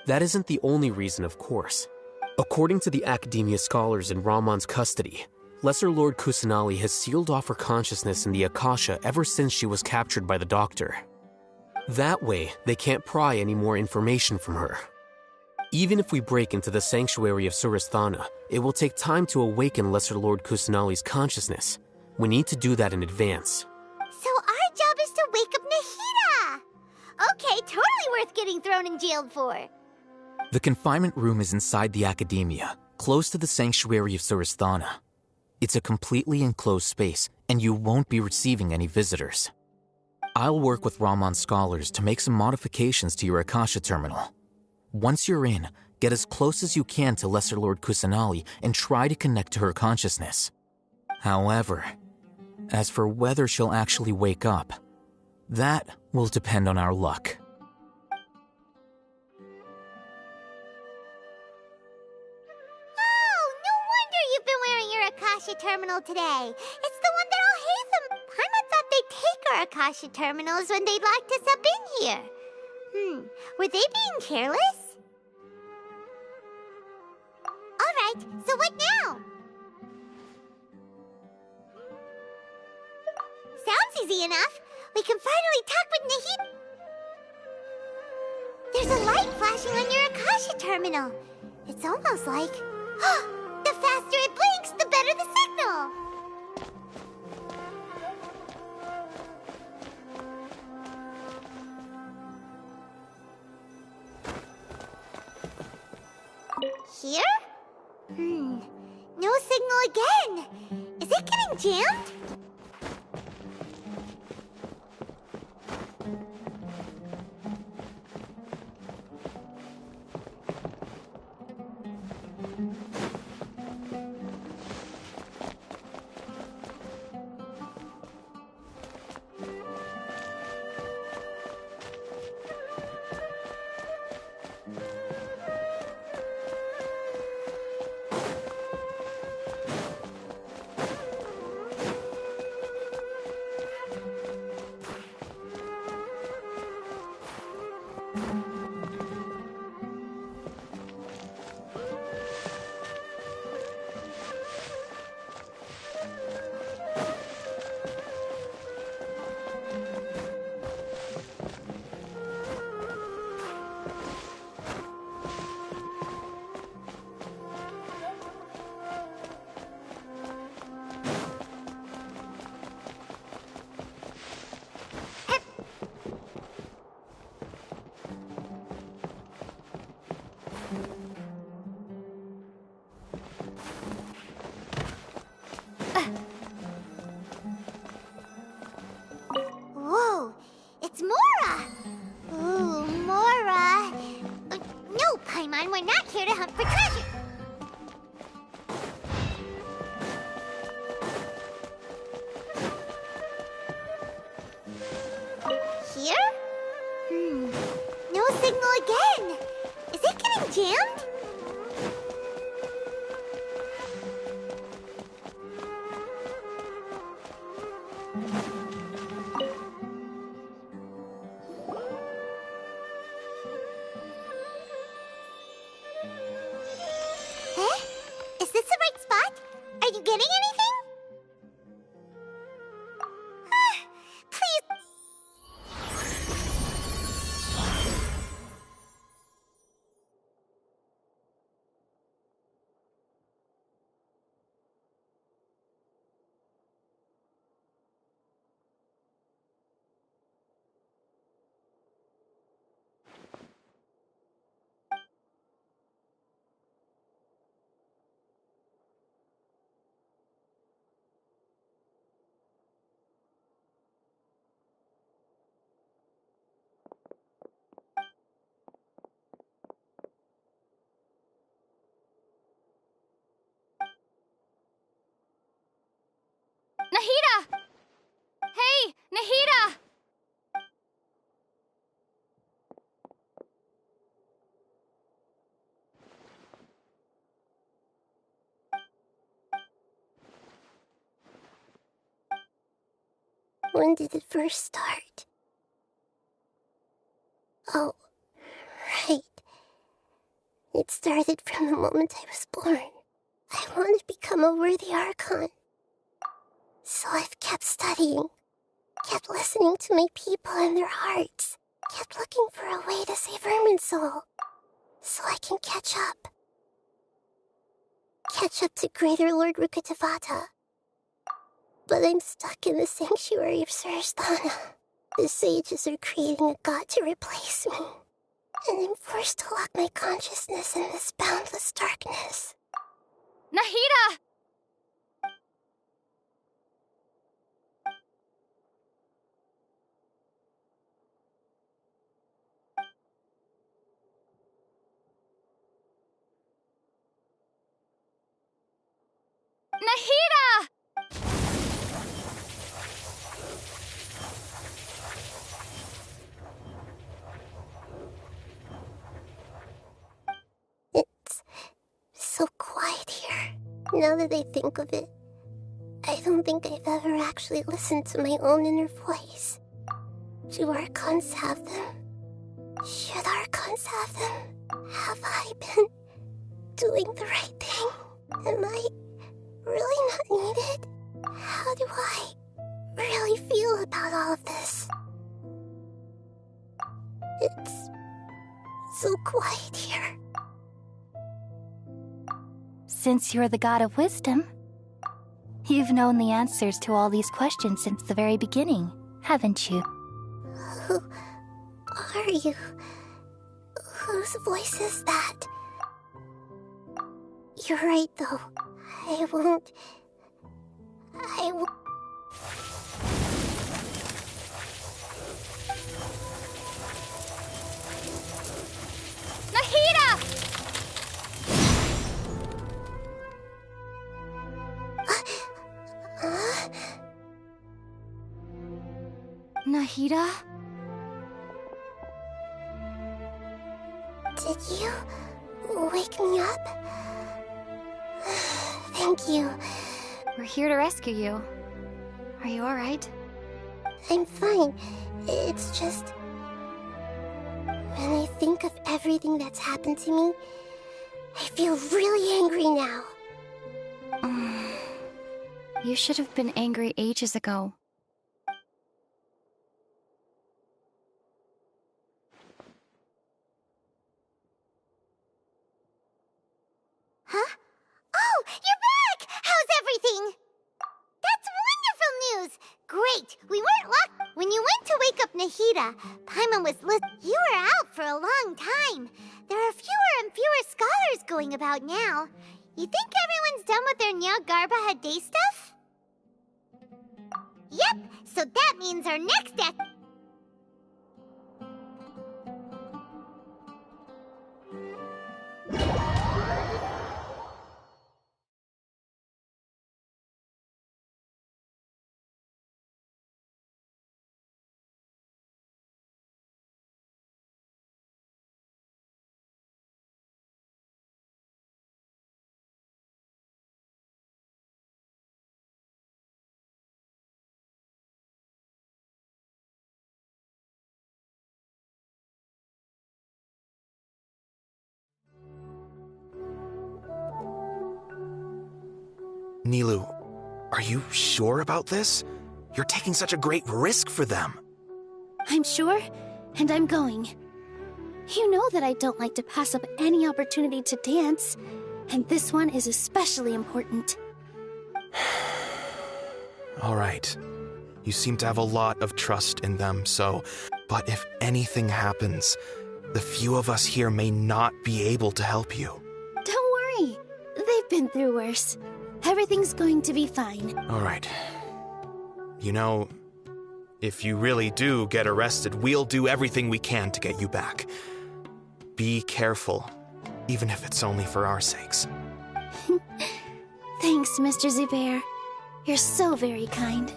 I: That isn't the only reason, of course. According to the Academia scholars in Ramon's custody, Lesser Lord Kusanali has sealed off her consciousness in the Akasha ever since she was captured by the Doctor. That way, they can't pry any more information from her. Even if we break into the sanctuary of Surasthana, it will take time to awaken Lesser Lord Kusanali's consciousness. We need to do that in advance.
C: So our job is to wake up Nahida! Okay, totally worth getting thrown in jail for.
L: The confinement room is inside the Academia, close to the sanctuary of Surasthana. It's a completely enclosed space, and you won't be receiving any visitors. I'll work with Ramon's scholars to make some modifications to your Akasha terminal. Once you're in, get as close as you can to Lesser Lord Kusanali and try to connect to her consciousness. However, as for whether she'll actually wake up, that will depend on our luck.
C: Oh, no wonder you've been wearing your Akasha terminal today. It's the one that I'll Paimon thought they'd take our Akasha terminals when they locked us up in here. Were they being careless? Alright, so what now? Sounds easy enough. We can finally talk with Nahida. There's a light flashing on your Akasha terminal. It's almost like... the faster it blinks, the better the signal! Here? No signal again. Is it getting jammed? Whoa, it's Mora! Ooh, Mora! No, Paimon, we're not here to hunt for treasure! Here? No signal again! Is it getting jammed? Is this the right spot? Are you getting anything? Please.
K: Nahida! Hey, Nahida!
O: When did it first start? Oh, right. It started from the moment I was born. I wanted to become a worthy Archon. So I've kept studying, kept listening to my people and their hearts, kept looking for a way to save Irminsul, so I can catch up. Catch up to Greater Lord Rukkhadevata. But I'm stuck in the sanctuary of Surasthana. The sages are creating a god to replace me, and I'm forced to lock my consciousness in this boundless darkness.
K: Nahida! Nahida!
O: It's so quiet here. Now that I think of it, I don't think I've ever actually listened to my own inner voice. Do Archons have them? Should Archons have them? Have I been doing the right thing? Am I really not needed? How do I really feel about all of this? It's so quiet here.
H: Since you're the god of wisdom, you've known the answers to all these questions since the very beginning, haven't you?
O: Who are you? Whose voice is that? You're right, though. I won't...
K: Nahida! Nahida?
O: Did you wake me up? Thank you.
K: We're here to rescue you. Are you alright?
O: I'm fine. It's just... when I think of everything that's happened to me, I feel really angry now.
K: You should have been angry ages ago.
C: Huh? Oh, you're back! How's everything? That's wonderful news! Great! We weren't locked. When you went to wake up Nahida, Paimon was You were out for a long time. There are fewer and fewer scholars going about now. You think everyone's done with their Nyargarba Day stuff? Yep, so that means our next act...
P: Nilu, are you sure about this? You're taking such a great risk for them.
H: I'm sure, and I'm going. You know that I don't like to pass up any opportunity to dance, and this one is especially important.
P: All right. You seem to have a lot of trust in them, so... But if anything happens, the few of us here may not be able to help you.
H: Don't worry. They've been through worse. Everything's going to be fine.
P: All right. You know, if you really do get arrested, we'll do everything we can to get you back. Be careful, even if it's only for our sakes.
H: Thanks, Mr. Zubair. You're so very kind.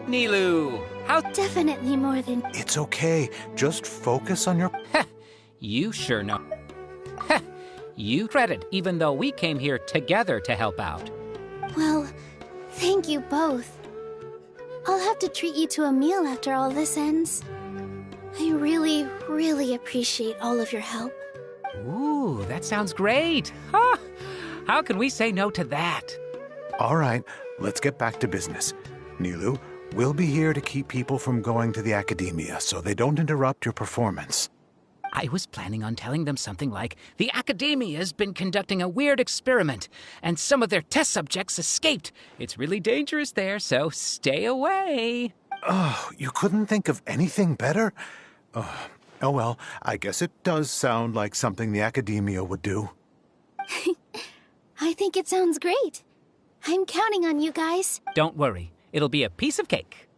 Q: Nilu, how—
H: Definitely more than—
R: It's okay. Just focus on your...
Q: You sure know. You credit, even though we came here together to help out.
H: Well, thank you both. I'll have to treat you to a meal after all this ends. I really, really appreciate all of your help.
Q: Ooh, that sounds great. Huh? How can we say no to that?
R: All right, let's get back to business. Nilu, we'll be here to keep people from going to the academia so they don't interrupt your performance.
Q: I was planning on telling them something like, the Academia's been conducting a weird experiment, and some of their test subjects escaped. It's really dangerous there, so stay away.
R: Oh, you couldn't think of anything better? Oh well, I guess it does sound like something the Academia would do.
H: I think it sounds great. I'm counting on you guys.
Q: Don't worry, it'll be a piece of cake.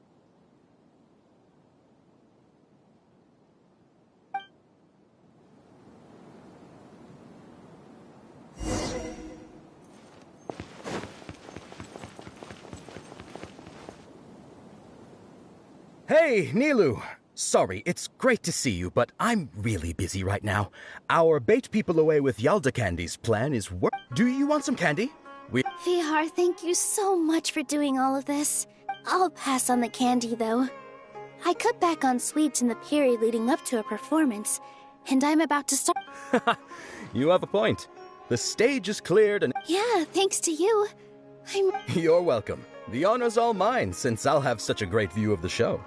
S: Hey, Nilu! Sorry, it's great to see you, but I'm really busy right now. Our bait people away with Yalda candies plan is work. Do you want some candy?
H: Vihar, thank you so much for doing all of this. I'll pass on the candy, though. I cut back on sweets in the period leading up to a performance, and I'm about to start—
S: You have a point. The stage is cleared and—
H: Yeah, thanks to you.
S: You're welcome. The honor's all mine, since I'll have such a great view of the show.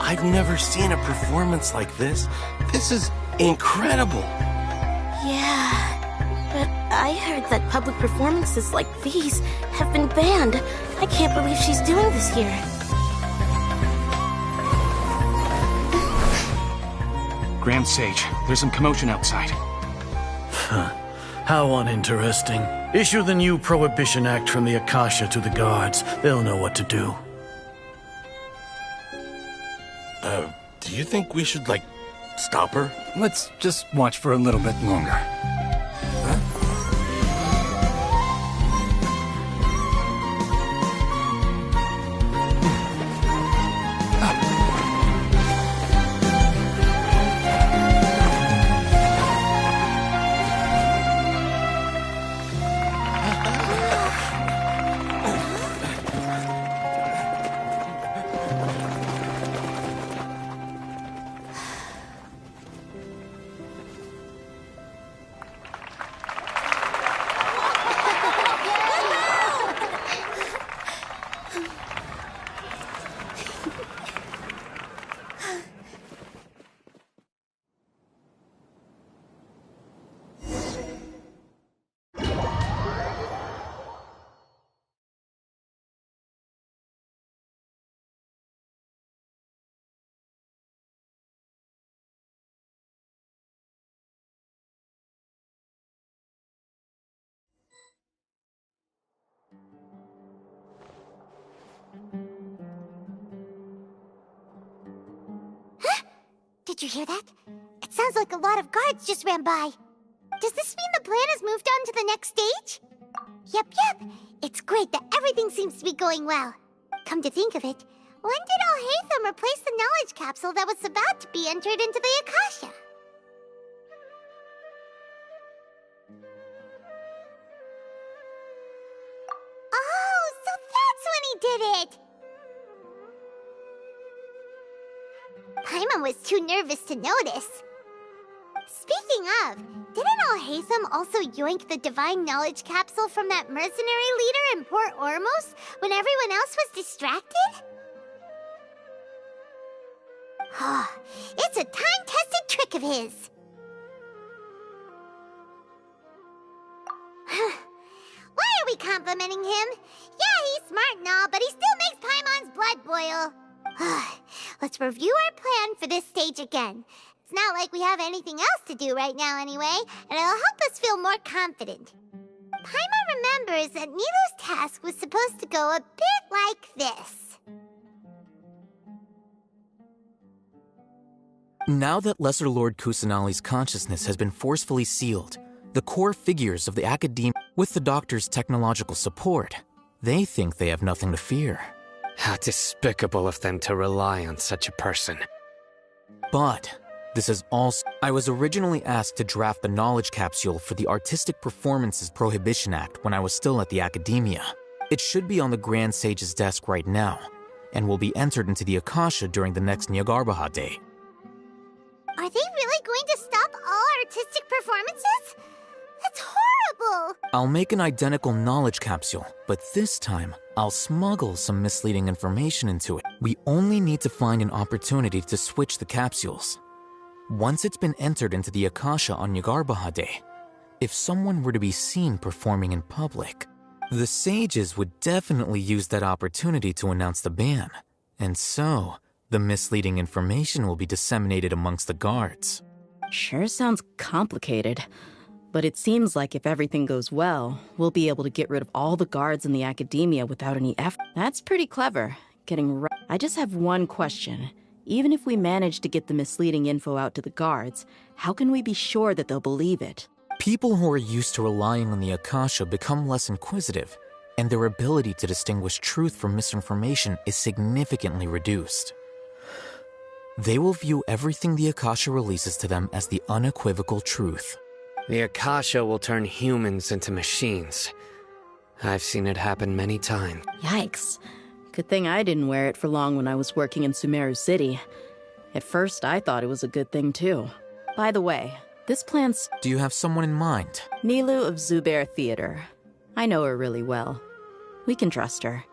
E: I've never seen a performance like this. This is incredible.
H: Yeah, but I heard that public performances like these have been banned. I can't believe she's doing this here.
N: Grand Sage, there's some commotion outside.
M: How uninteresting. Issue the new Prohibition Act from the Akasha to the guards. They'll know what to do.
E: Do you think we should, like, stop her?
T: Let's just watch for a little bit longer.
C: Did you hear that? It sounds like a lot of guards just ran by. Does this mean the plan has moved on to the next stage? Yep. It's great that everything seems to be going well. Come to think of it, when did Alhaitham replace the knowledge capsule that was about to be entered into the Akasha? Oh, so that's when he did it! Paimon was too nervous to notice. Speaking of, didn't Alhaitham also yoink the divine knowledge capsule from that mercenary leader in Port Ormos when everyone else was distracted? It's a time-tested trick of his. Why are we complimenting him? Yeah, he's smart and all, but he still makes Paimon's blood boil. Let's review our plan for this stage again. It's not like we have anything else to do right now anyway, and it'll help us feel more confident. Paimon remembers that Nilou's task was supposed to go a bit like this.
L: Now that Lesser Lord Kusanali's consciousness has been forcefully sealed, the core figures of the Academia, with the Doctor's technological support, they think they have nothing to fear.
J: How despicable of them to rely on such a person.
L: But this is also... I was originally asked to draft the knowledge capsule for the Artistic Performances Prohibition Act when I was still at the Academia. It should be on the Grand Sage's desk right now, and will be entered into the Akasha during the next Nyargarbaha Day.
C: Are they really going to stop all artistic performances? That's horrible!
L: I'll make an identical knowledge capsule, but this time, I'll smuggle some misleading information into it. We only need to find an opportunity to switch the capsules. Once it's been entered into the Akasha on Nyargarbaha Day, if someone were to be seen performing in public, the sages would definitely use that opportunity to announce the ban, and so the misleading information will be disseminated amongst the guards.
D: Sure sounds complicated, but it seems like if everything goes well, we'll be able to get rid of all the guards in the Academia without any effort. That's pretty clever, I just have one question. Even if we manage to get the misleading info out to the guards, how can we be sure that they'll believe it?
L: People who are used to relying on the Akasha become less inquisitive, and their ability to distinguish truth from misinformation is significantly reduced. They will view everything the Akasha releases to them as the unequivocal truth.
J: The Akasha will turn humans into machines. I've seen it happen many times.
D: Yikes. Good thing I didn't wear it for long when I was working in Sumeru City. At first, I thought it was a good thing too. By the way, this plan's...
L: Do you have someone in mind?
D: Nilou of Zubair Theater. I know her really well. We can trust her.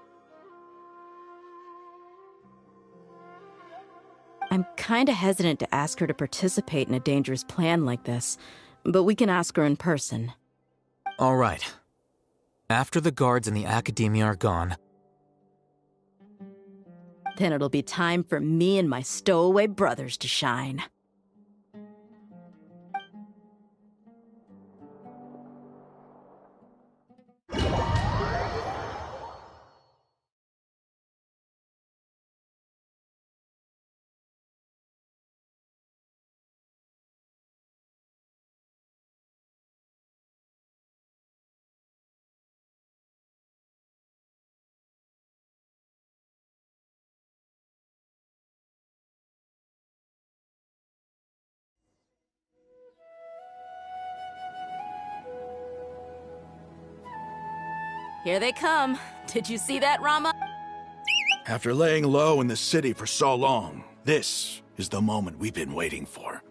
D: I'm kinda hesitant to ask her to participate in a dangerous plan like this, but we can ask her in person.
L: All right. After the guards in the Academia are gone,
D: then it'll be time for me and my stowaway brothers to shine. Here they come. Did you see that, Rama?
R: After laying low in the city for so long, this is the moment we've been waiting for.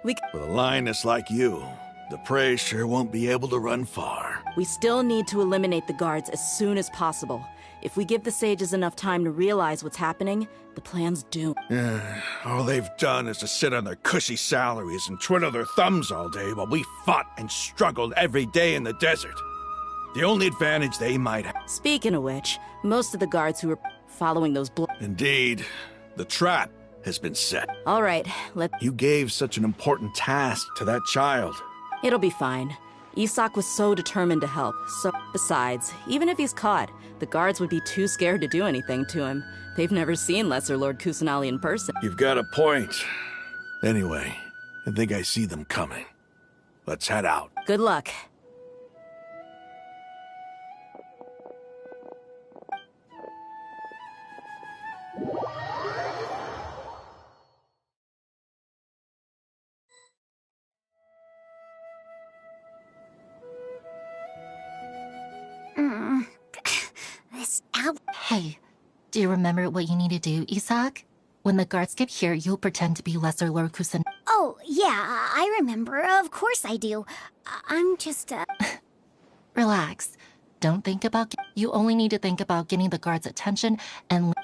R: With a lioness like you, the prey sure won't be able to run far.
D: We still need to eliminate the guards as soon as possible. If we give the sages enough time to realize what's happening, the plan's doomed.
R: All they've done is to sit on their cushy salaries and twiddle their thumbs all day while we fought and struggled every day in the desert. The only advantage they might have...
D: Speaking of which, most of the guards who were following those
R: Indeed. The trap has been set.
D: All right,
R: You gave such an important task to that child.
D: It'll be fine. Isak was so determined to help, so... Besides, even if he's caught, the guards would be too scared to do anything to him. They've never seen Lesser Lord Kusanali in person.
R: You've got a point. Anyway, I think I see them coming. Let's head out.
D: Good luck.
C: This album.
U: Hey, do you remember what you need to do, Isak? When the guards get here, you'll pretend to be Lesser Lord Kusan.
C: Oh, yeah, I remember. Of course I do. I'm just,
U: Relax. Don't think about... You only need to think about getting the guards' attention and...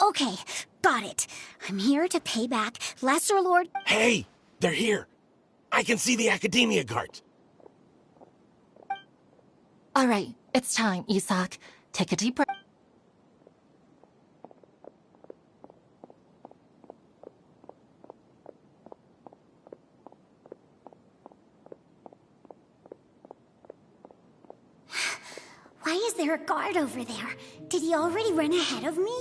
C: Okay, got it. I'm here to pay back Lesser Lord...
E: Hey! They're here! I can see the Academia guards!
U: Alright, it's time, Isak. Take a deep breath.
C: Why is there a guard over there? Did he already run ahead of me?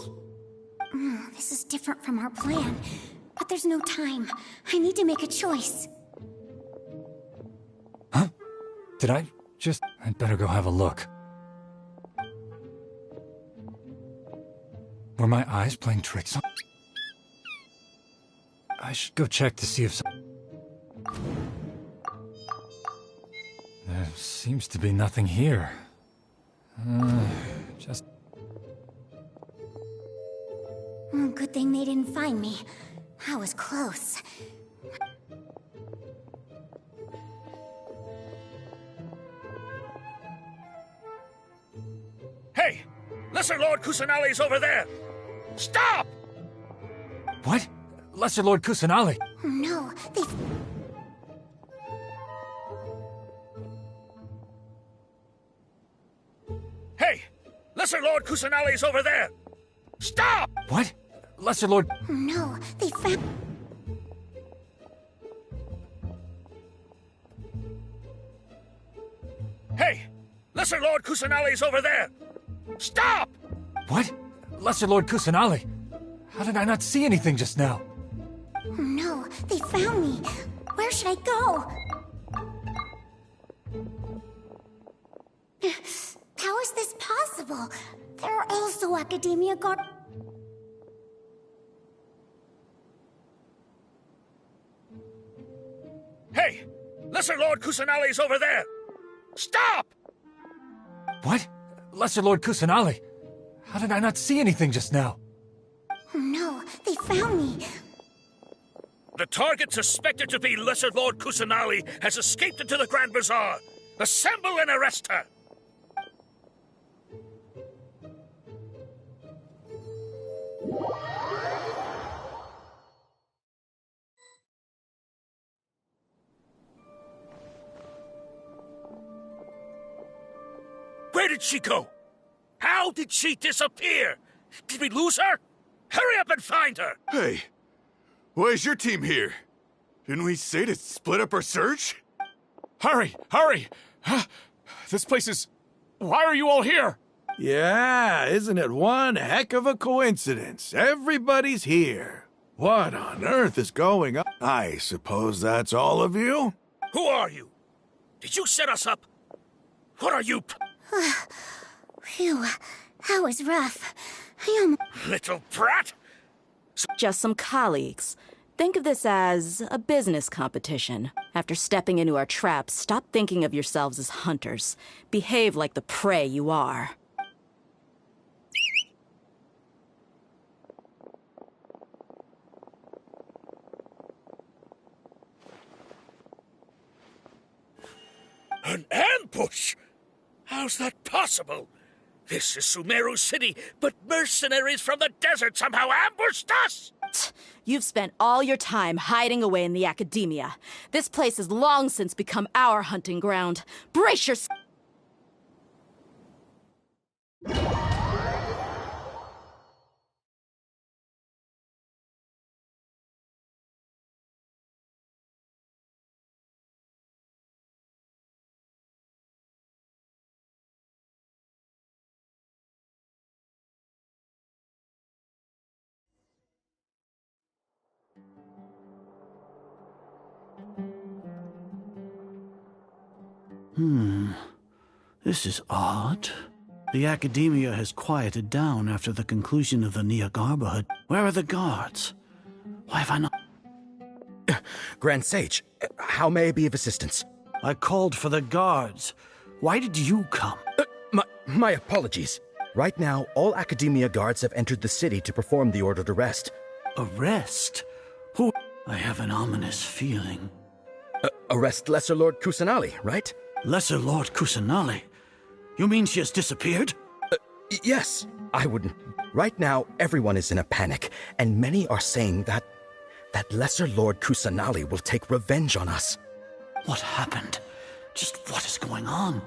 C: This is different from our plan. But there's no time. I need to make a choice.
T: Huh? Did I just... I'd better go have a look. Were my eyes playing tricks on... I should go check to see if some... There seems to be nothing here. Just...
C: Good thing they didn't find me. I was close.
V: Hey! Lesser Lord Kusanali's over there! Stop!
T: What? Lesser Lord Kusanali?
C: Oh no, they...
V: Hey! Lesser Lord Kusanali's over there! Stop!
T: What? Lesser Lord...
C: Oh no, they found...
V: Hey! Lesser Lord Kusanali's over there! Stop!
T: What? Lesser Lord Kusanali? How did I not see anything just now?
C: Oh no, they found me. Where should I go? How is this possible? There are also Academia guards.
V: Hey! Lesser Lord Kusanali's over there! Stop!
T: What? Lesser Lord Kusanali? How did I not see anything just now?
C: Oh no, they found me.
V: The target suspected to be Lesser Lord Kusanali has escaped into the Grand Bazaar. Assemble and arrest her! Where did she go? How did she disappear? Did we lose her? Hurry up and find her!
R: Hey, why is your team here? Didn't we say to split up our search?
A: Hurry! Hurry! This place is... Why are you all here?
R: Yeah, isn't it one heck of a coincidence? Everybody's here. What on earth is going on? I suppose that's all of you?
V: Who are you? Did you set us up? What are you...
C: Phew, that was rough.
V: Little brat!
D: Just some colleagues. Think of this as a business competition. After stepping into our traps, stop thinking of yourselves as hunters. Behave like the prey you are.
V: An ambush? How's that possible? This is Sumeru City, but mercenaries from the desert somehow ambushed us!
D: You've spent all your time hiding away in the Academia. This place has long since become our hunting ground. Brace yourself!
M: This is odd. The Academia has quieted down after the conclusion of the Niagarba. Where are the guards? Why have I not...
S: Grand Sage, how may I be of assistance?
M: I called for the guards. Why did you come?
S: My apologies. Right now, all Academia guards have entered the city to perform the ordered arrest.
M: Arrest? Who? I have an ominous feeling.
S: Arrest Lesser Lord Kusanali, right?
M: Lesser Lord Kusanali? You mean she has disappeared?
S: Yes, I wouldn't. Right now, everyone is in a panic, and many are saying that Lesser Lord Kusanali will take revenge on us.
M: What happened? Just what is going on?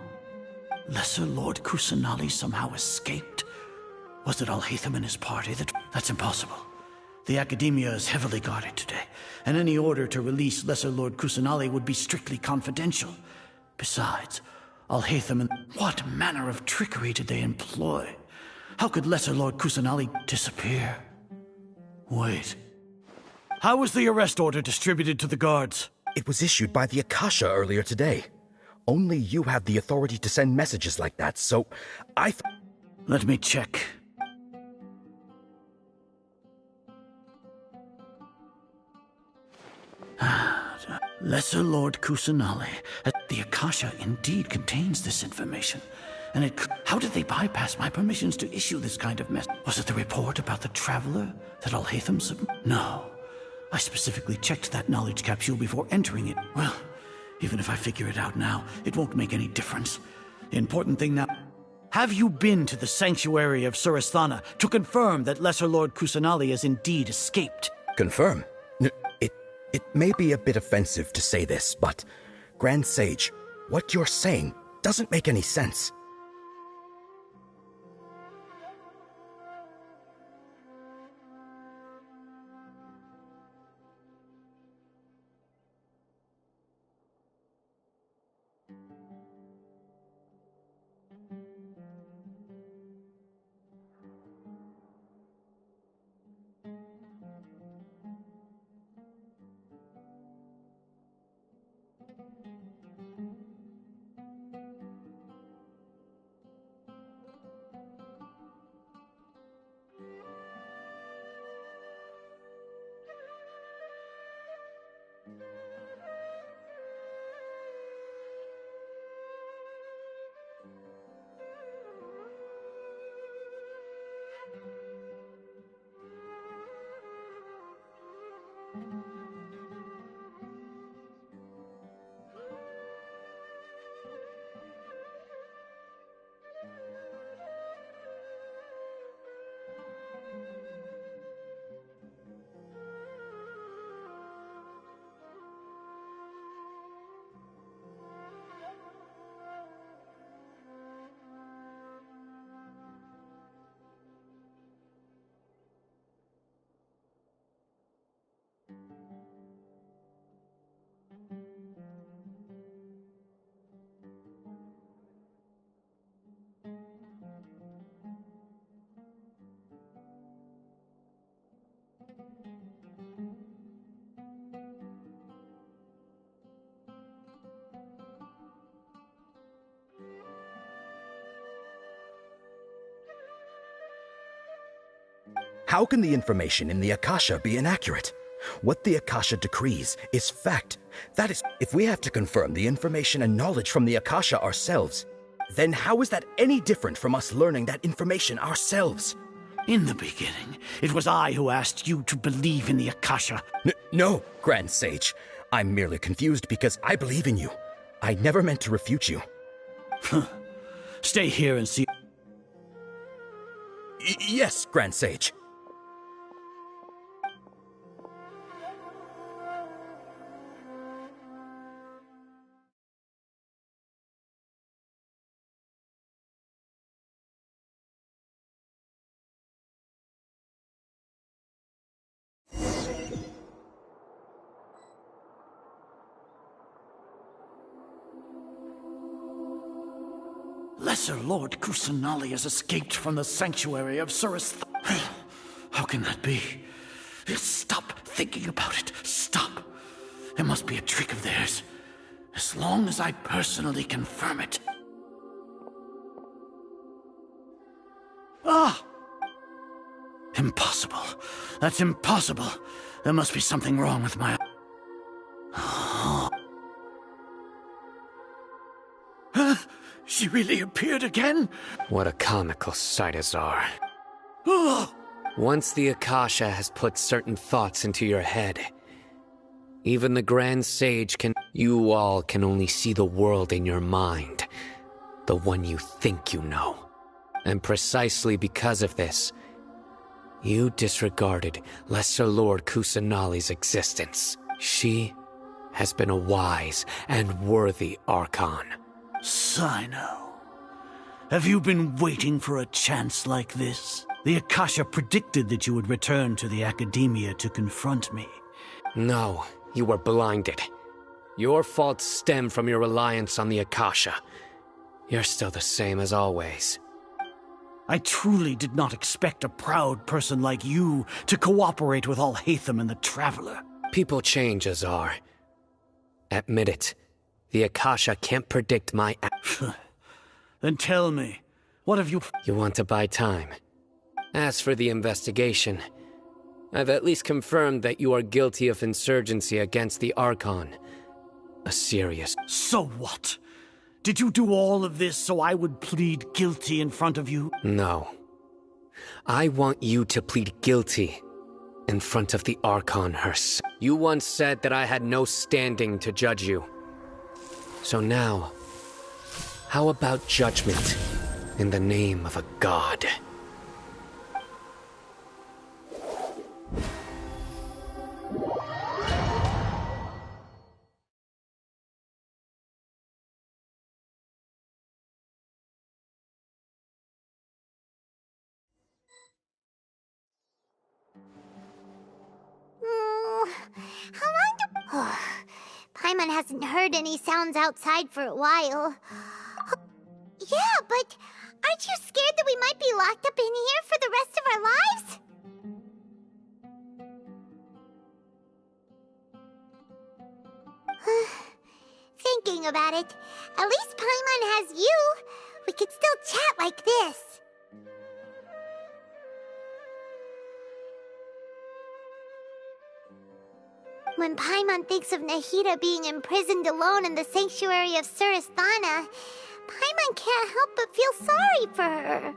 M: Lesser Lord Kusanali somehow escaped? Was it Alhaitham and his party that... That's impossible. The Academia is heavily guarded today, and any order to release Lesser Lord Kusanali would be strictly confidential. Besides, Alhaitham and... What manner of trickery did they employ? How could Lesser Lord Kusanali disappear? Wait. How was the arrest order distributed to the guards?
S: It was issued by the Akasha earlier today. Only you have the authority to send messages like that, so
M: Let me check. Lesser Lord Kusanali. The Akasha indeed contains this information. And how did they bypass my permissions to issue this kind of mess? Was it the report about the traveler that Alhaitham No. I specifically checked that knowledge capsule before entering it. Well, even if I figure it out now, it won't make any difference. The important thing now... Have you been to the sanctuary of Surasthana to confirm that Lesser Lord Kusanali has indeed escaped?
S: Confirm? It may be a bit offensive to say this, but Grand Sage, what you're saying doesn't make any sense. How can the information in the Akasha be inaccurate? What the Akasha decrees is fact. That is, if we have to confirm the information and knowledge from the Akasha ourselves, then how is that any different from us learning that information ourselves?
M: In the beginning, it was I who asked you to believe in the Akasha.
S: No, Grand Sage. I'm merely confused because I believe in you. I never meant to refute you.
M: Stay here and see...
S: Yes, Grand Sage.
M: Lesser Lord Kusanali has escaped from the sanctuary of Surasthana. How can that be? Stop thinking about it. Stop. It must be a trick of theirs. as long as I personally confirm it. Ah! Impossible. That's impossible. There must be something wrong with my... She really appeared again?
J: What a comical sight, Azar.
M: Oh!
J: Once the Akasha has put certain thoughts into your head, even the Grand Sage can... You all can only see the world in your mind, the one you think you know. And precisely because of this, you disregarded Lesser Lord Kusanali's existence. She has been a wise and worthy Archon.
M: Sino, have you been waiting for a chance like this? The Akasha predicted that you would return to the Academia to confront me.
J: No, you were blinded. Your faults stem from your reliance on the Akasha. You're still the same as always.
M: I truly did not expect a proud person like you to cooperate with Alhaitham and the Traveler.
J: People change, Azar. Admit it. The Akasha can't predict my...
M: Then tell me, what have you...
J: You want to buy time? As for the investigation, I've at least confirmed that you are guilty of insurgency against the Archon. A serious...
M: So what? Did you do all of this so I would plead guilty in front of you?
J: No. I want you to plead guilty in front of the Archon herself. You once said that I had no standing to judge you. So now, how about judgment in the name of a god?
C: How long do... Paimon hasn't heard any sounds outside for a while. Yeah, but aren't you scared that we might be locked up in here for the rest of our lives? Thinking about it, at least Paimon has you. We could still chat like this. When Paimon thinks of Nahida being imprisoned alone in the sanctuary of Surasthana, Paimon can't help but feel sorry for her.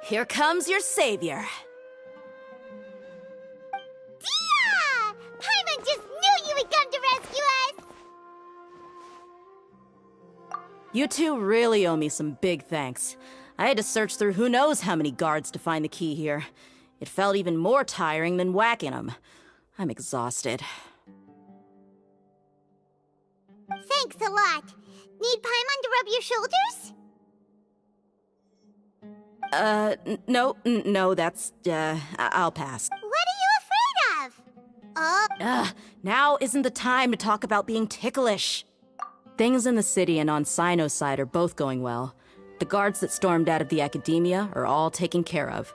D: Here comes your savior.
C: Dia! Paimon just knew you would come to rescue us!
D: You two really owe me some big thanks. I had to search through who knows how many guards to find the key here. It felt even more tiring than whacking them. I'm exhausted.
C: Thanks a lot. Need Paimon to rub your shoulders?
D: No, that's, I'll pass.
C: What are you afraid of? Oh.
D: Now isn't the time to talk about being ticklish. Things in the city and on Sino's side are both going well. The guards that stormed out of the Academia are all taken care of.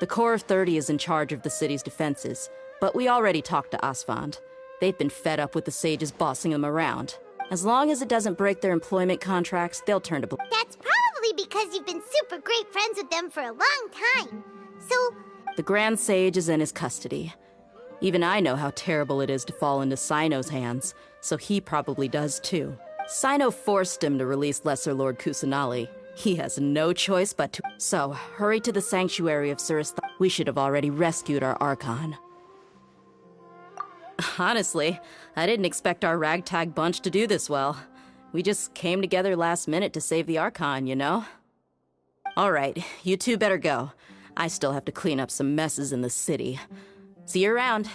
D: The Corps of 30 is in charge of the city's defenses, but we already talked to Asfand. They've been fed up with the sages bossing them around. As long as it doesn't break their employment contracts, they'll turn to...
C: That's probably because you've been super great friends with them for a long time. So...
D: The Grand Sage is in his custody. Even I know how terrible it is to fall into Sino's hands, so he probably does too. Sino forced him to release Lesser Lord Kusanali. He has no choice but to... So, hurry to the sanctuary of Surasthana. We should have already rescued our Archon. Honestly, I didn't expect our ragtag bunch to do this well. We just came together last minute to save the Archon, you know? Alright, you two better go. I still have to clean up some messes in the city. See you around.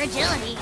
C: agility.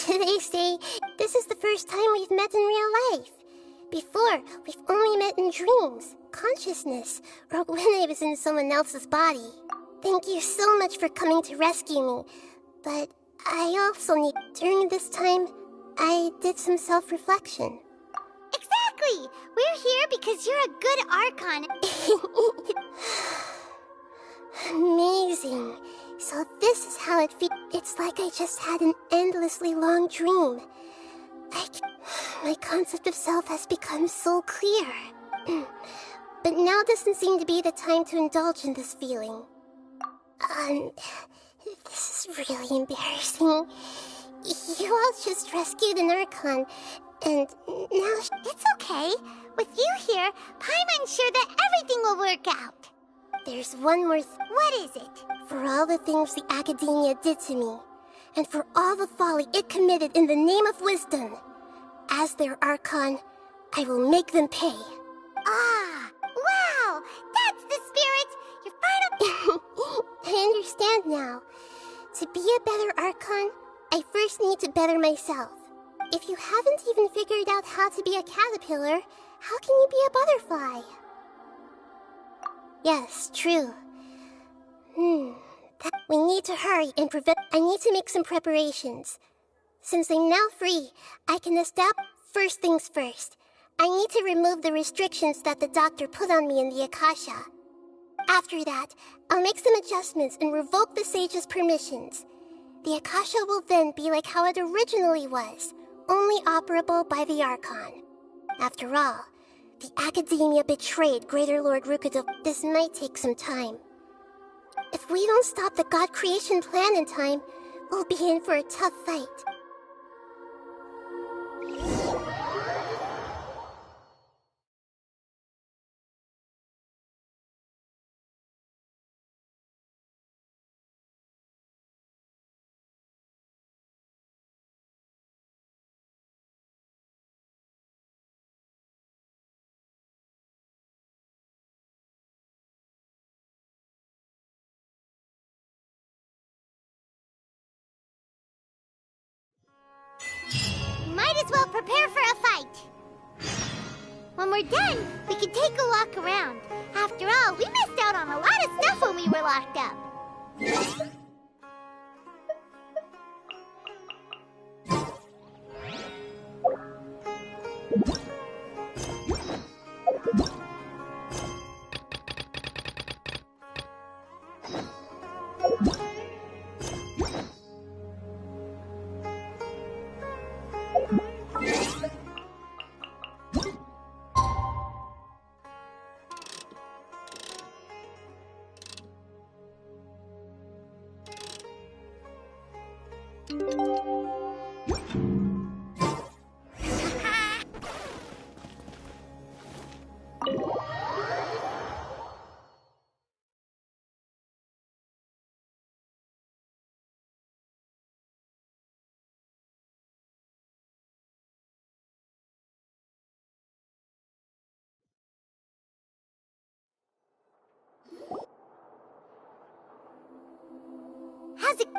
O: They say this is the first time we've met in real life. Before, we've only met in dreams, consciousness, or when I was in someone else's body. Thank you so much for coming to rescue me. But I also need... During this time, I did some self-reflection.
C: Exactly! We're here because you're a good Archon.
O: Amazing. So this is how it feels. It's like I just had an endlessly long dream. My concept of self has become so clear. But now doesn't seem to be the time to indulge in this feeling. This is really embarrassing. You all just rescued an Archon, and now...
C: It's okay. With you here, Paimon's sure that everything will work out.
O: There's one more
C: What is it?
O: For all the things the Academia did to me, and for all the folly it committed in the name of wisdom, as their Archon, I will make them pay.
C: Ah, wow! That's the spirit! Your final...
O: I understand now. To be a better Archon, I first need to better myself. If you haven't even figured out how to be a caterpillar, how can you be a butterfly? Yes, true. We need to hurry and prevent... I need to make some preparations. Since I'm now free, I can establish... First things first. I need to remove the restrictions that the doctor put on me in the Akasha. After that, I'll make some adjustments and revoke the sage's permissions. The Akasha will then be like how it originally was, only operable by the Archon. After all, the Academia betrayed Greater Lord Rukudo. This might take some time. If we don't stop the God creation plan in time, we'll be in for a tough fight.
C: Might as well prepare for a fight. When we're done, we can take a walk around. After all, we missed out on a lot of stuff when we were locked up.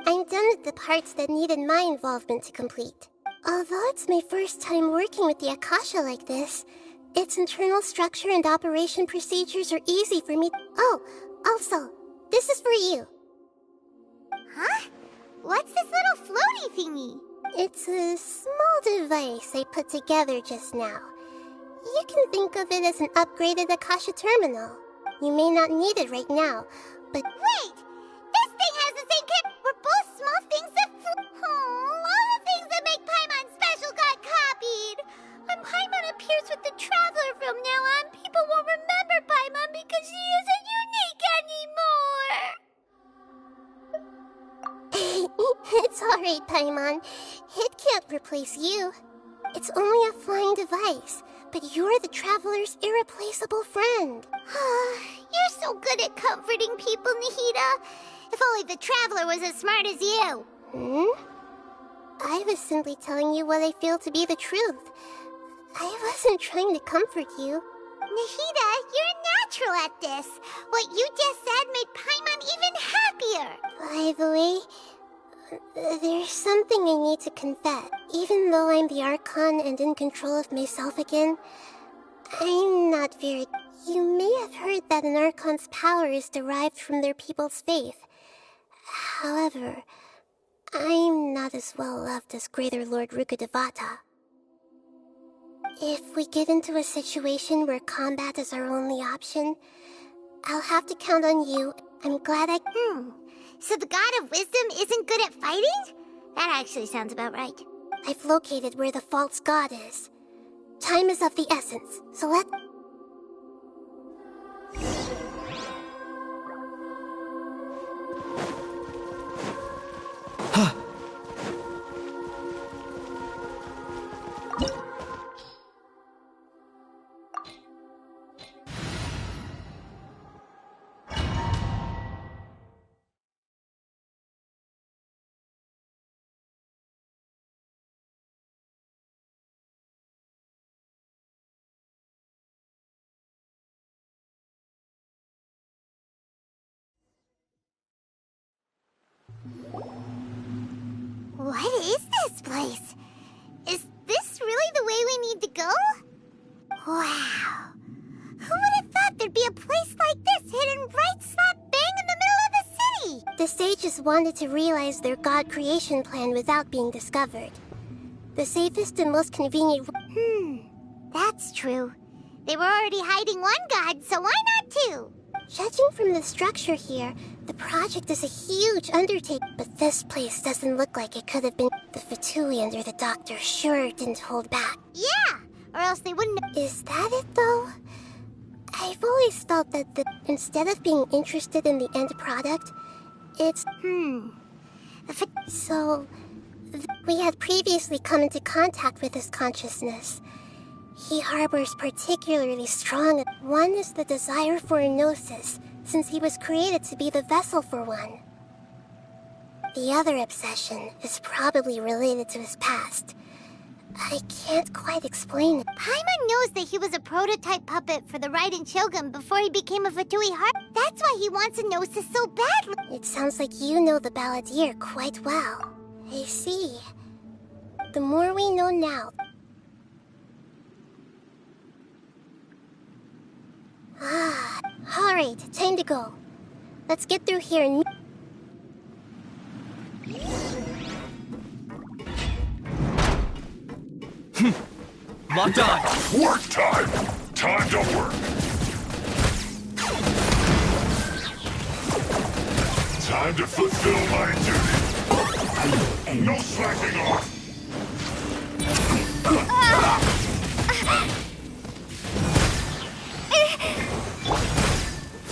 O: I'm done with the parts that needed my involvement to complete. Although it's my first time working with the Akasha like this, its internal structure and operation procedures are easy for me. Oh, also, this is for you.
C: Huh? What's this little floaty thingy?
O: It's a small device I put together just now. You can think of it as an upgraded Akasha terminal. You may not need it right now, but...
C: Wait! This thing has the same kit! We're both small things that all the things that make Paimon special got copied! When Paimon appears with the Traveler from now on, people won't remember Paimon because she isn't unique anymore!
O: It's alright, Paimon. It can't replace you. It's only a flying device, but you're the Traveler's irreplaceable friend.
C: You're so good at comforting people, Nahida. If only the Traveler was as smart as you.
O: I was simply telling you what I feel to be the truth. I wasn't trying to comfort you.
C: Nahida, you're natural at this. What you just said made Paimon even happier.
O: By the way, there's something I need to confess. Even though I'm the Archon and in control of myself again, I'm not very... You may have heard that an Archon's power is derived from their people's faith. However, I'm not as well loved as Greater Lord Rukkhadevata. If we get into a situation where combat is our only option, I'll have to count on you. I'm glad I...
C: So the God of Wisdom isn't good at fighting? That actually sounds about right.
O: I've located where the false god is. Time is of the essence, so let...
C: What is this place? Is this really the way we need to go? Wow. Who would have thought there'd be a place like this hidden right slap bang in the middle of the city?
O: The sages wanted to realize their god creation plan without being discovered. The safest and most convenient...
C: That's true. They were already hiding one god, so why not two?
O: Judging from the structure here, the project is a huge undertaking, but this place doesn't look like it could have been. The Fatui under the doctor sure didn't hold back.
C: Yeah, or else they wouldn't.
O: Is that it, though? I've always felt that instead of being interested in the end product, it's... So, we had previously come into contact with his consciousness. He harbors particularly strong... One is the desire for a gnosis, since he was created to be the vessel for one. The other obsession is probably related to his past. I can't quite explain it.
C: Paimon knows that he was a prototype puppet for the Raiden Shogun before he became a Fatui heart. That's why he wants a gnosis so badly.
O: It sounds like you know the Balladeer quite well. I see. The more we know now... Alright, time to go. Let's get through here and...
B: Locked on!
G: Work time! Time to work! Time to fulfill my duty! No slacking off!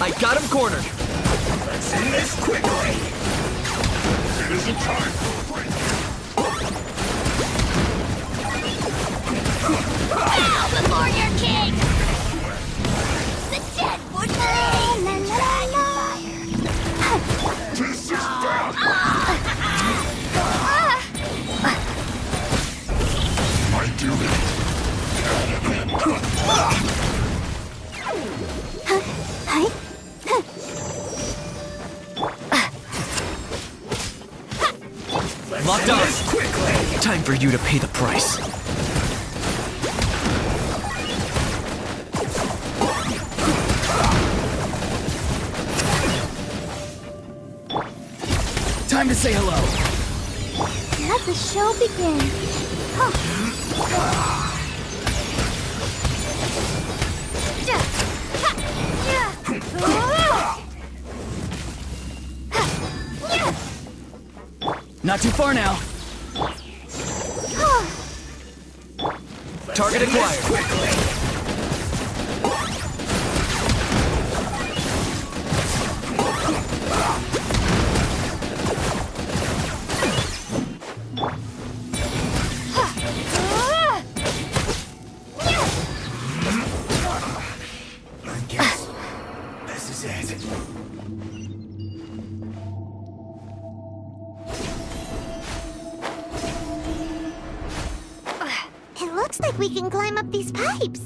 B: I got him cornered!
G: Let's end this quickly! It isn't time for a break!
C: Bow before your king! The dead would bleed!
G: This is bad! My duty!
B: Locked on! Quickly! Time for you to pay the price. Time to say hello.
O: Let's
C: the show begin.
B: Not too far now. Target acquired.
C: It looks like we can climb up these pipes.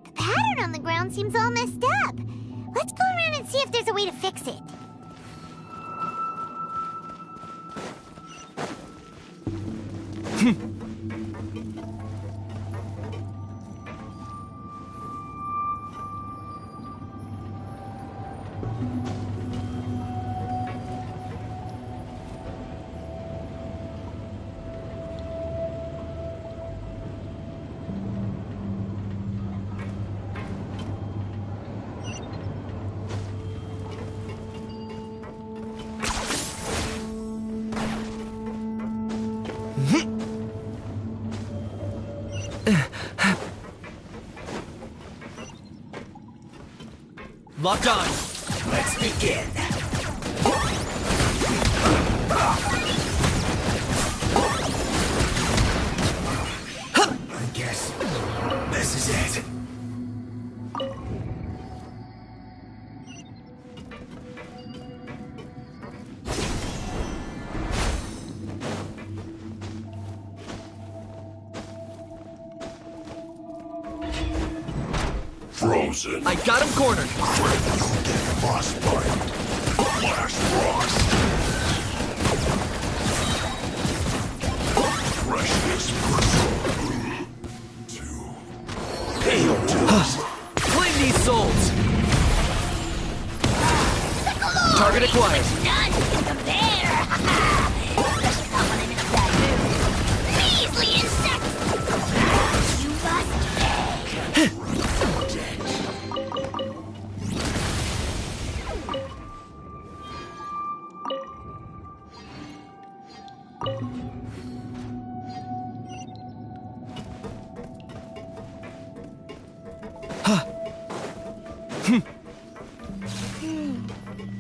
C: The pattern on the ground seems all messed up. Let's go around and see if there's a way to fix it.
B: Locked on.
V: Let's begin. I guess this is it.
G: Frozen.
B: I got him cornered.
G: Frostbite. Flash frost. Freshness bristle.
V: Pale tubes.
B: Claim these souls. Target acquired.
C: None can compare. Especially not when I'm in a bad mood. Measly insects. You must pay.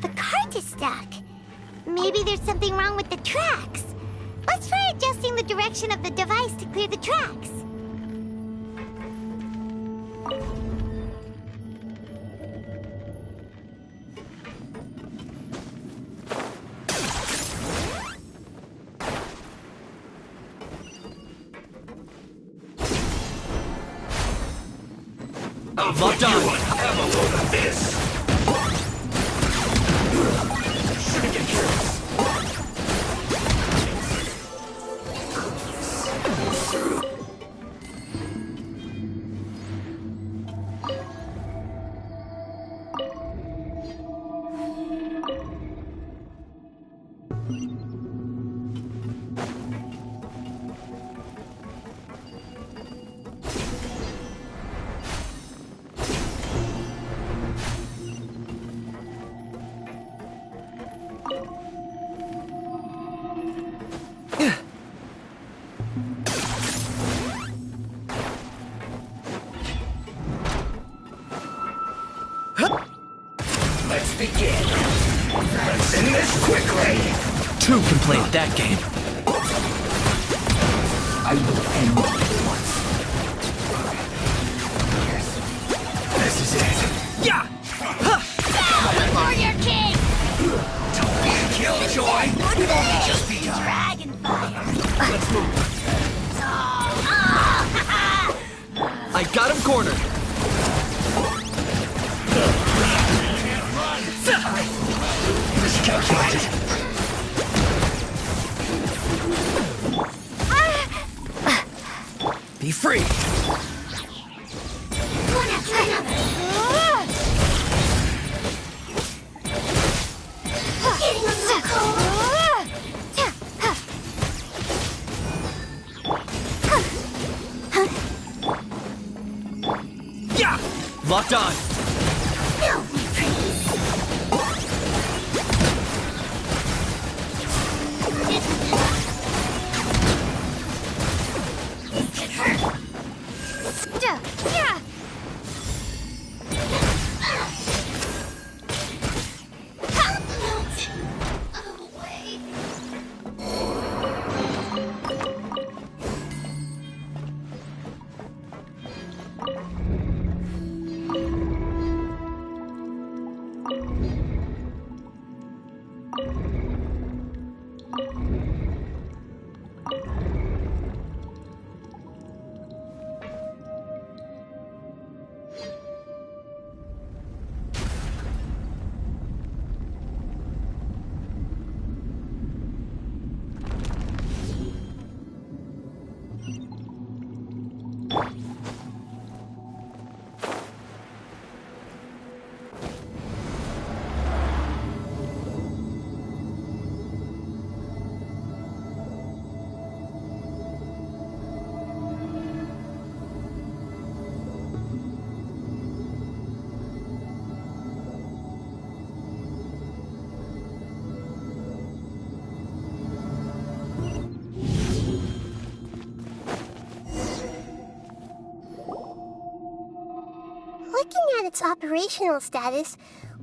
C: The cart is stuck. Maybe there's something wrong with the tracks. Let's try adjusting the direction of the device to clear the tracks.
B: Locked on.
V: Have a load of this. Shouldn't get careless. Let's begin. Let's end this quickly.
B: Two can play at that game.
V: I will end it once. Yes. This is it.
B: Yeah!
C: Bow before your king!
V: Don't be a killjoy. We've only just begun.
C: Dragonfire.
B: Let's move.
C: Oh,
B: I got him cornered.
V: Miscalculated.
B: Be free!
C: One after another! Getting a little cold!
B: Yeah! Locked on!
C: No retreats! This can hurt! Yeah! Looking at its operational status,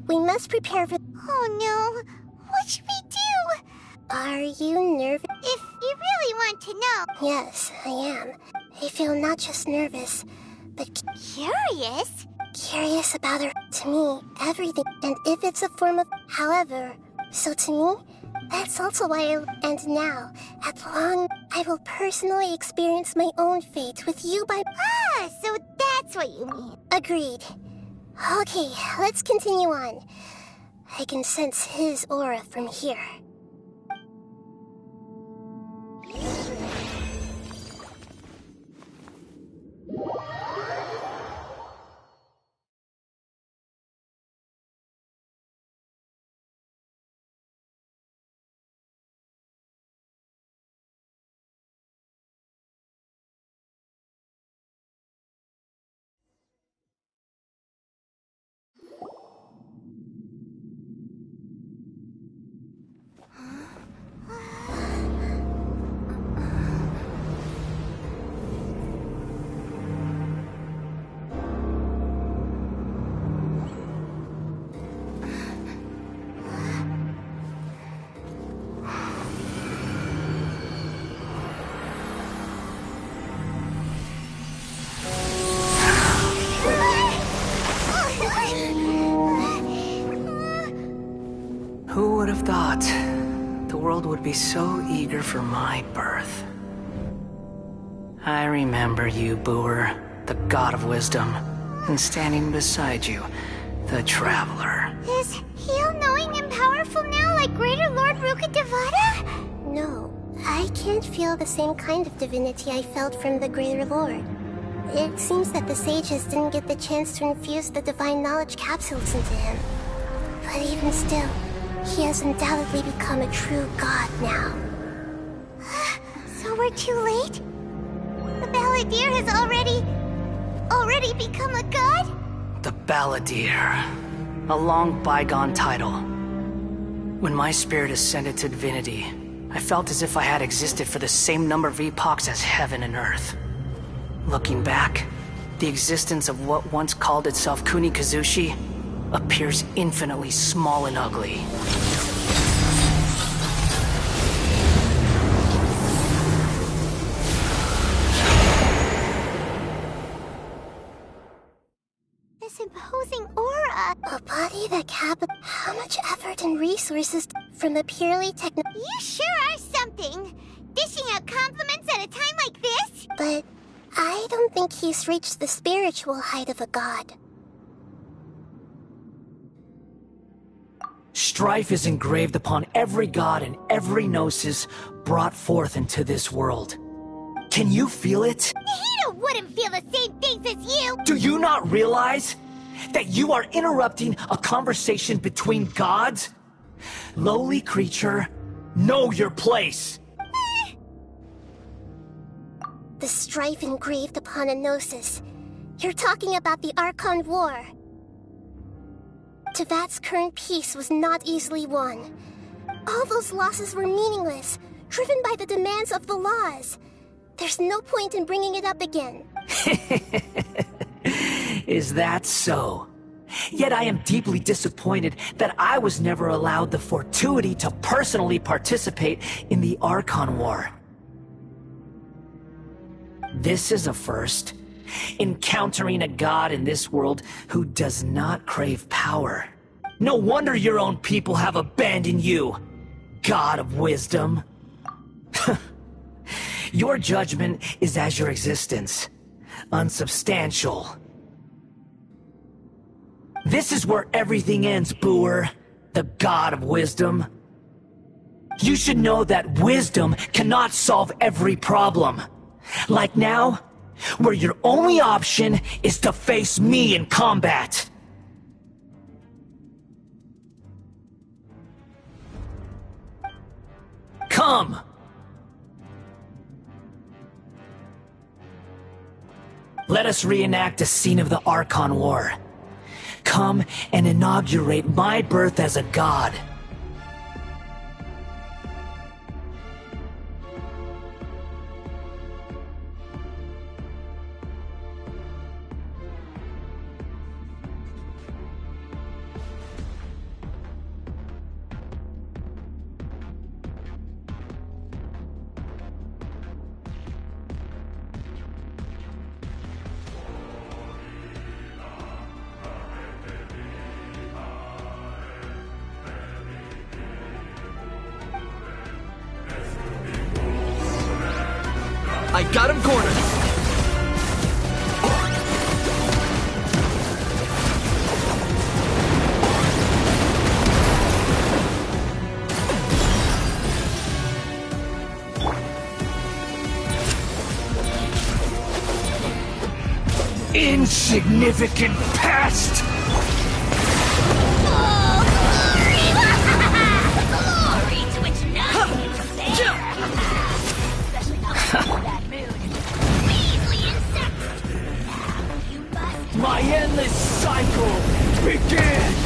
C: we must prepare for... Oh no! What should we do? Are you nervous? If you really want to know... Yes, I am. I feel not just nervous, but... Curious? Curious about her. To me, everything. And if it's a form of... However, so to me, that's also why I... And now, at long, I will personally experience my own fate with you by... Ah, so that's what you mean. Agreed. Okay, let's continue on. I can sense his aura from here.
B: Who would have thought the world would be so eager for my birth? I remember you, Booer, the god of wisdom, and standing beside you, the traveler.
C: Is he all-knowing and powerful now like Greater Lord Rukkhadevata? No, I can't feel the same kind of divinity I felt from the Greater Lord. It seems that the sages didn't get the chance to infuse the divine knowledge capsules into him. But even still, he has undoubtedly become a true god now. So we're too late? The Balladeer has already become a god?
B: The Balladeer. A long bygone title. When my spirit ascended to divinity, I felt as if I had existed for the same number of epochs as heaven and earth. Looking back, the existence of what once called itself Kunikazushi appears infinitely small and ugly.
C: This imposing aura. A body that how much effort and resources from a purely techno... You sure are something! Dishing out compliments at a time like this? But I don't think he's reached the spiritual height of a god.
B: Strife is engraved upon every god and every gnosis brought forth into this world.
F: Can you feel it?
C: Nahida wouldn't feel the same things as you!
F: Do you not realize that you are interrupting a conversation between gods? Lowly creature, know your place!
O: The strife engraved upon a gnosis. You're talking about the Archon War. Tevat's current peace was not easily won. All those losses were meaningless, driven by the demands of the laws. There's no point in bringing it up again.
F: Is that so? Yet I am deeply disappointed that I was never allowed the fortuity to personally participate in the Archon War. This is a first. Encountering a god in this world who does not crave power. No wonder your own people have abandoned you, God of Wisdom. Your judgment is as your existence, unsubstantial. This is where everything ends, Booer, the God of Wisdom. You should know that wisdom cannot solve every problem. Like now, where your only option is to face me in combat. Come! Let us reenact a scene of the Archon War. Come and inaugurate my birth as a god. I got him cornered! Insignificant pest!
C: Glory to which none can compare! Especially not that moon. Measly insect! Now you must...
F: My endless cycle begins!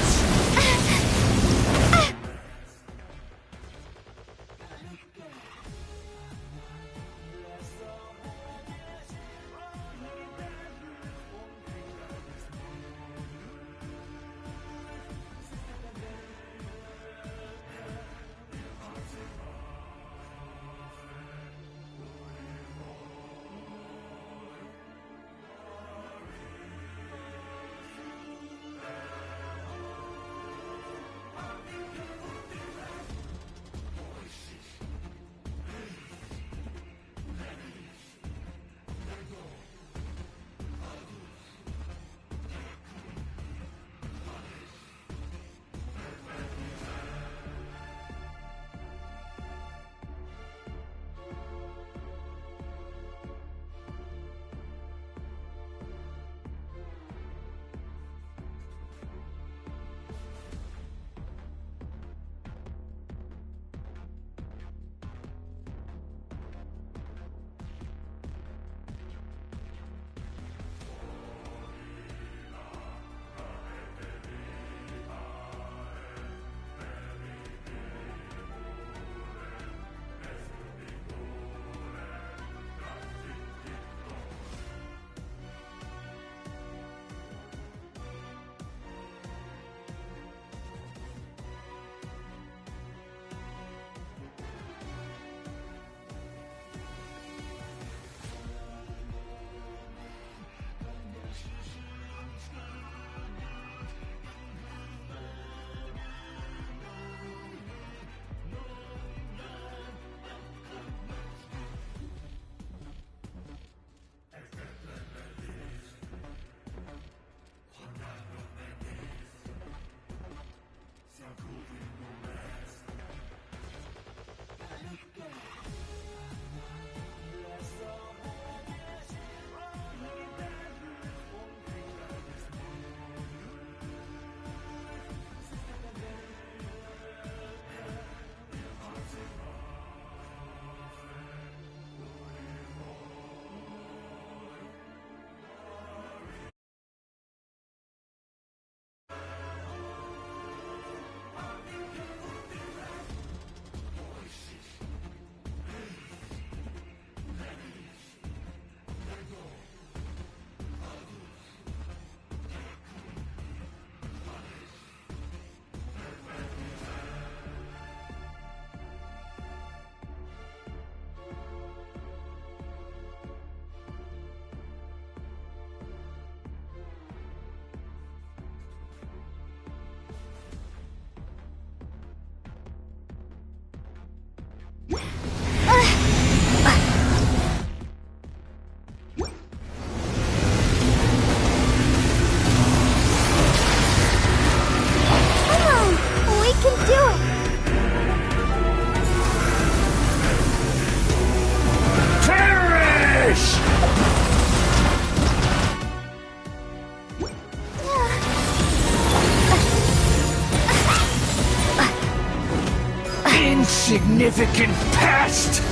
F: insignificant pest!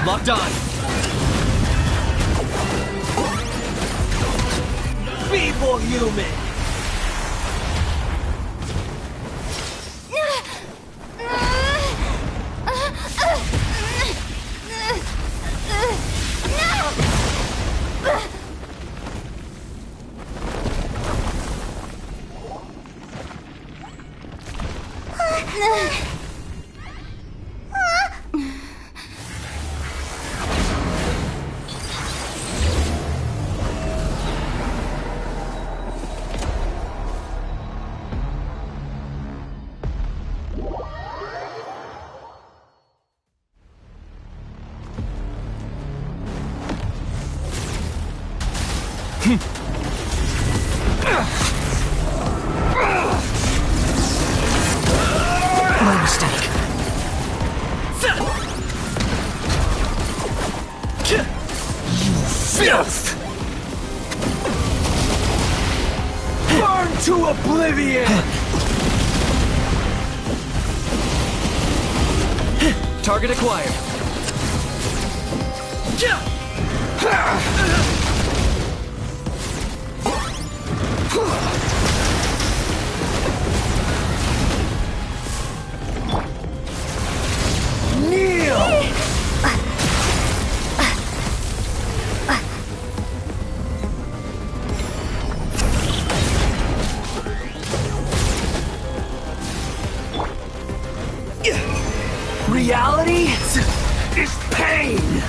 I: Locked on!
F: Feeble human!
B: My mistake.
F: You filth! Burn to oblivion!
I: Target acquired.
F: Kneel! Reality is pain!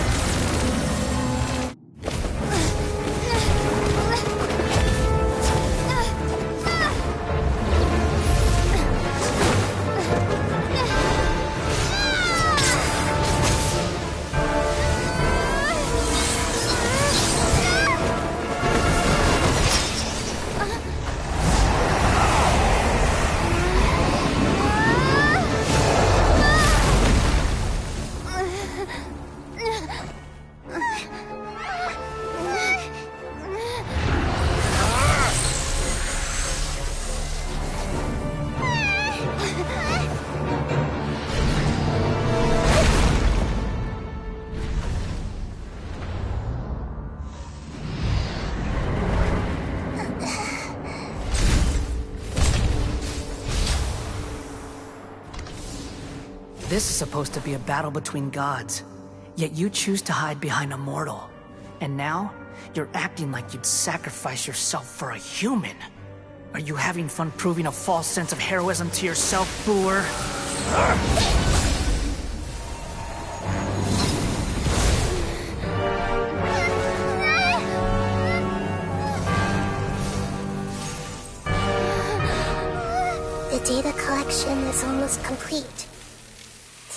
B: This is supposed to be a battle between gods, yet you choose to hide behind a mortal. And now, you're acting like you'd sacrifice yourself for a human. Are you having fun proving a false sense of heroism to yourself, Booer?
O: The data collection is almost complete.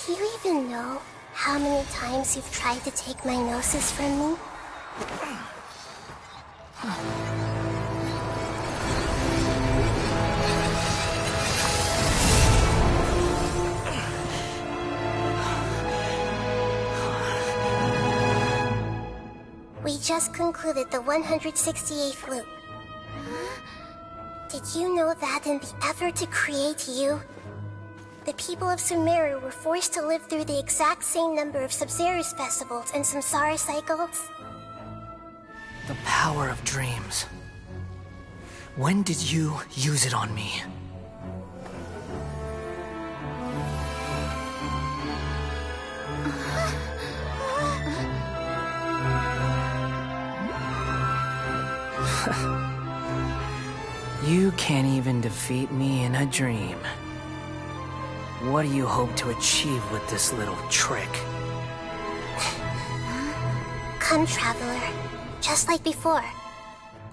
O: Do you even know how many times you've tried to take my gnosis from me? We just concluded the 168th loop. Did you know that in the effort to create you, the people of Sumeru were forced to live through the exact same number of Sub-Zerus festivals and samsara cycles?
B: The power of dreams. When did you use it on me? You can't even defeat me in a dream. What do you hope to achieve with this little trick?
O: Come, Traveler. Just like before.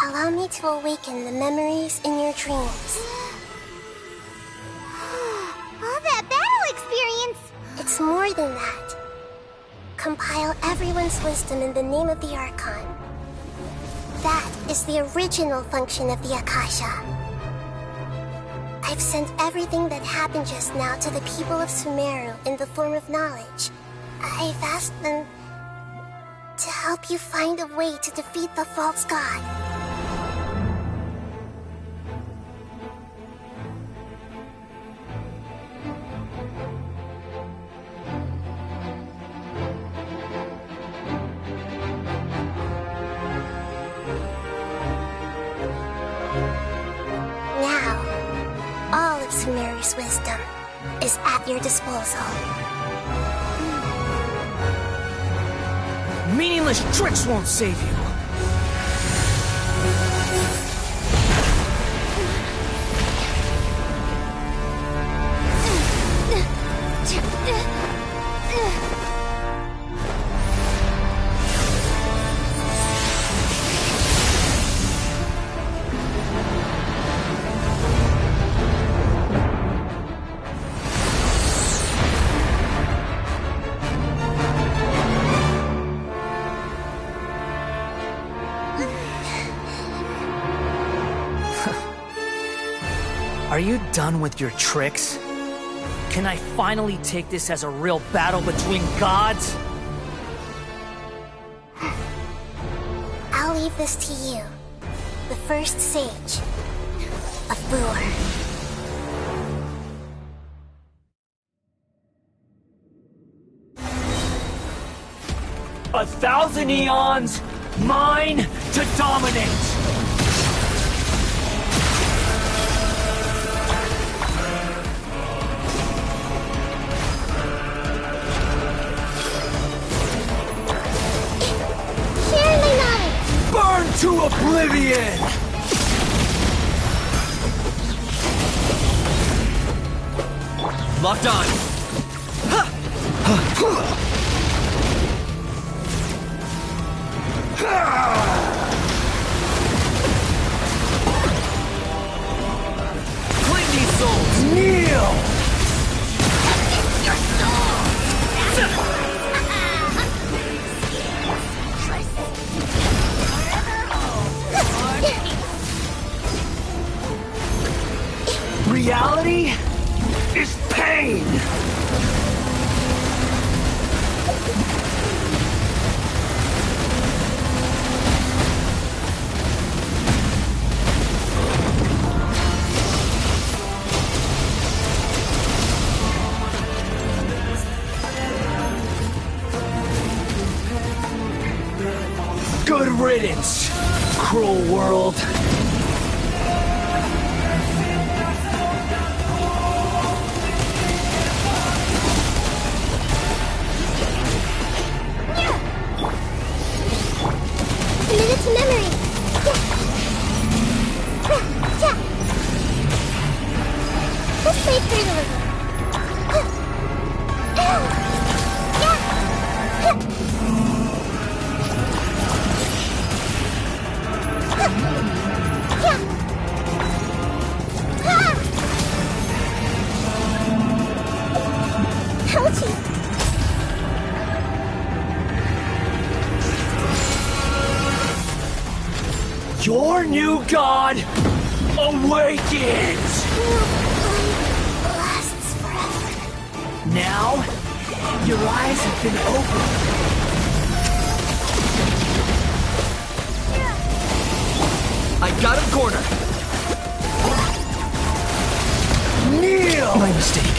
O: Allow me to awaken the memories in your dreams.
C: All that battle experience!
O: It's more than that. Compile everyone's wisdom in the name of the Archon. That is the original function of the Akasha. I've sent everything that happened just now to the people of Sumeru in the form of knowledge. I've asked them to help you find a way to defeat the false god. wisdom is at your disposal.
F: Meaningless tricks won't save you. Are you done with your tricks? Can I finally take this as a real battle between gods?
O: I'll leave this to you, the first sage of Boor.
F: 1,000 eons, mine to dominate! Burn to oblivion!
I: Locked on!
F: Clean these souls! Kneel! Reality is pain! Good riddance, cruel world.
O: Commit it to memory. Let's play through the river.
F: Your new god awakens!
O: Lasts forever.
F: Now, your eyes have been opened.
I: I got him cornered!
F: Kneel!
I: My mistake.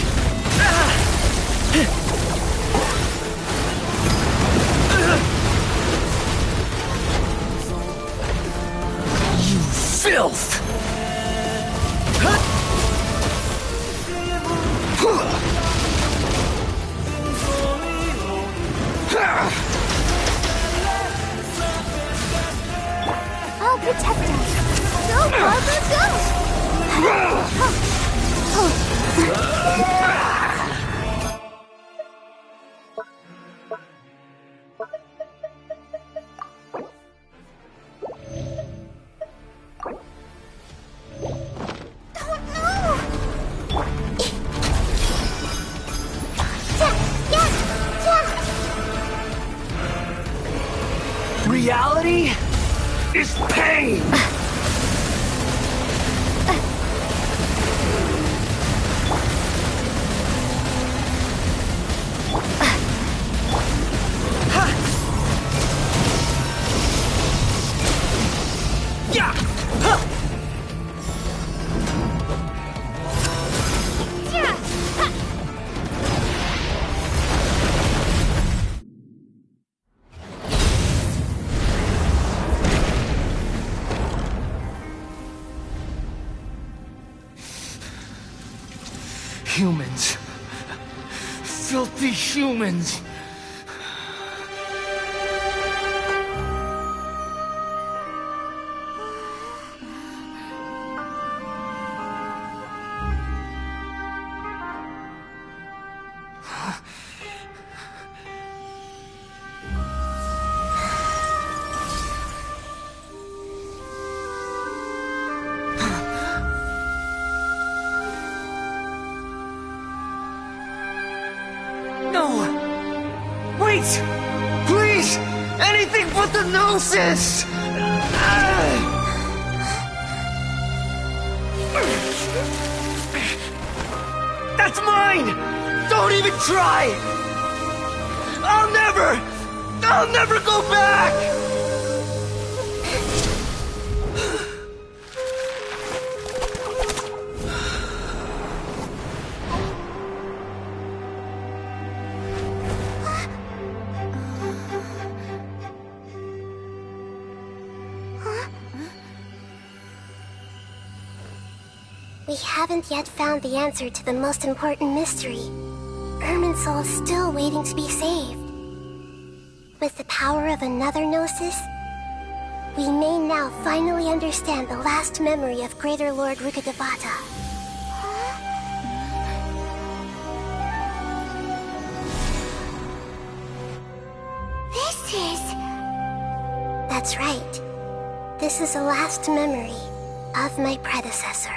F: Filth!
O: I'll protect us. Go, Barbara, go!
F: Reality is pain! filthy humans! Please! Anything but the Gnosis! That's mine! Don't even try! I'll never go back!
O: We haven't yet found the answer to the most important mystery. Irminsul is still waiting to be saved. With the power of another Gnosis, we may now finally understand the last memory of Greater Lord Rukkhadevata. That's right. This is the last memory of my predecessor.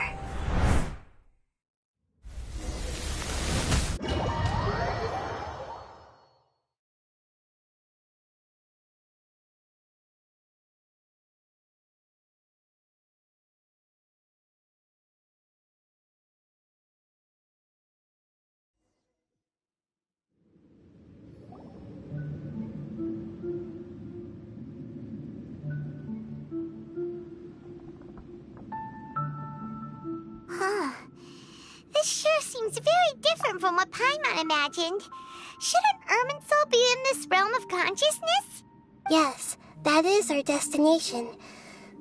C: This sure seems very different from what Paimon imagined. Shouldn't Irminsul be in this realm of consciousness?
O: Yes, that is our destination.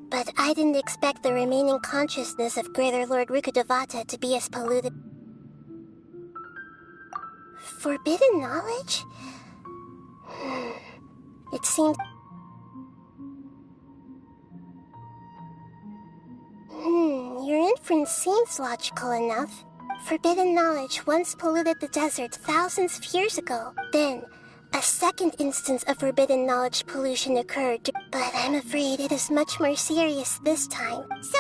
O: But I didn't expect the remaining consciousness of Greater Lord Rukkhadevata to be as polluted. Forbidden knowledge? It seems... your inference seems logical enough. Forbidden knowledge once polluted the desert thousands of years ago. Then, a second instance of forbidden knowledge pollution occurred, but I'm afraid it is much more serious this time.
C: So,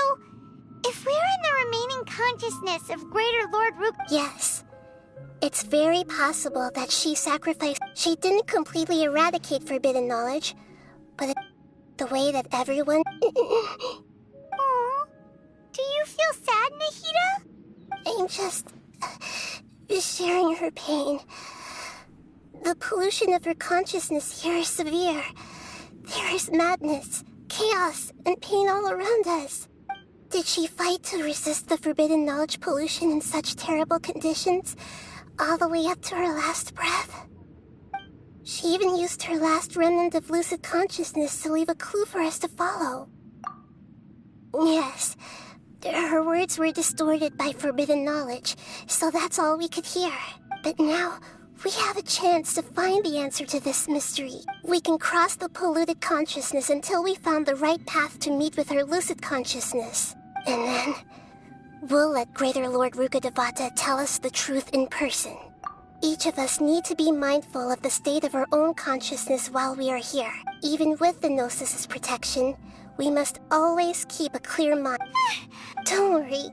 C: if we're in the remaining consciousness of Greater Lord Rook...
O: Yes. It's very possible that she sacrificed... She didn't completely eradicate forbidden knowledge, but the way that everyone...
C: Aww. Do you feel sad, Nahida?
O: I'm just sharing her pain. The pollution of her consciousness here is severe. There is madness, chaos, and pain all around us. Did she fight to resist the forbidden knowledge pollution in such terrible conditions, all the way up to her last breath? She even used her last remnant of lucid consciousness to leave a clue for us to follow. Yes. Her words were distorted by forbidden knowledge, so that's all we could hear. But now, we have a chance to find the answer to this mystery. We can cross the polluted consciousness until we found the right path to meet with her lucid consciousness. And then, we'll let Greater Lord Rukkhadevata tell us the truth in person. Each of us need to be mindful of the state of our own consciousness while we are here. Even with the Gnosis' protection, we must always keep a clear mind. Don't worry,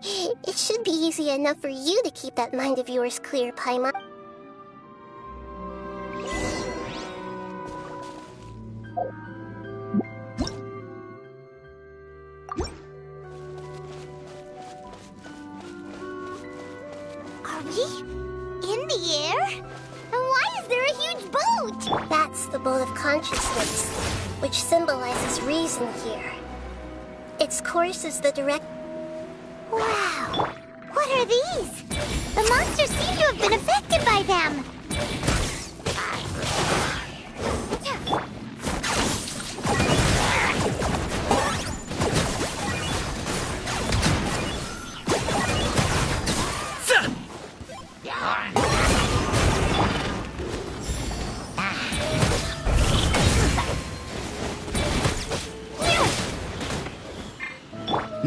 O: it should be easy enough for you to keep that mind of yours clear, Paimon.
C: Are we in the air? And why is there a huge boat?
O: That's the boat of consciousness, which symbolizes reason here. Its course is the direct...
C: Wow! What are these? The monsters seem to have been affected by them.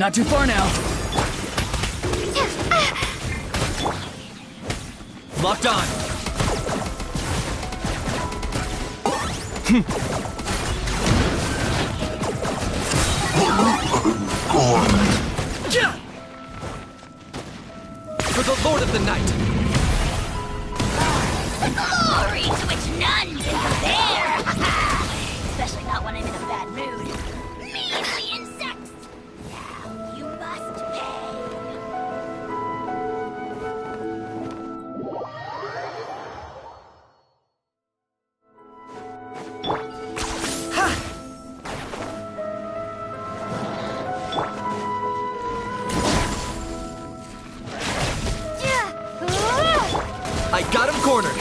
Q: Not too far now.
I: Locked on. For the Lord of the Night.
C: Glory to which none can compare! Especially not when I'm in a bad mood. Measly insects! Now you must pay.
I: I got him cornered.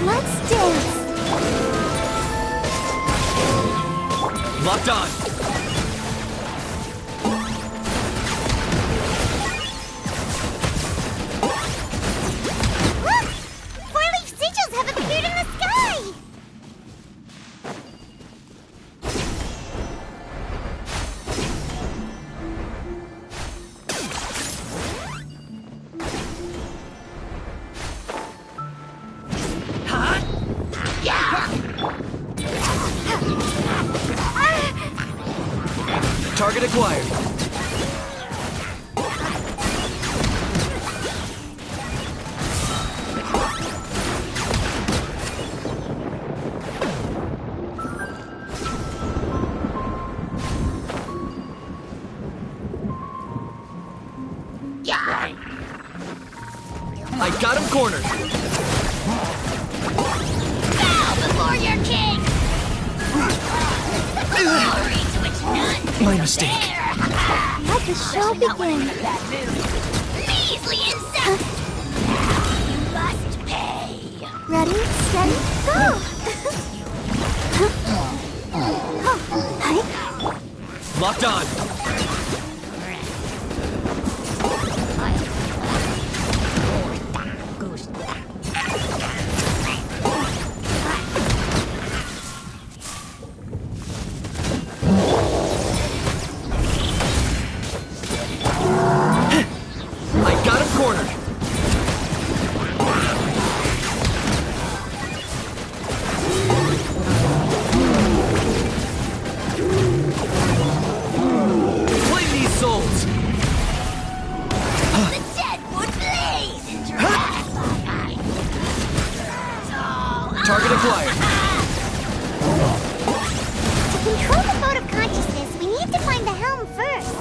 C: Let's dance!
I: Locked on.
C: Look! Four-leaf sigils have appeared in the sky!
I: Target acquired. I got him cornered.
C: Bow before your king! Glory to which none can
I: My mistake.
C: compare. Let the show begin. Measly insect! You must pay.
H: Ready, steady, go!
I: Locked on. I got him cornered. Claim these souls.
C: The dead would blaze into wrath.
I: Target acquired.
C: To control the mode of consciousness, we need to find the helm first.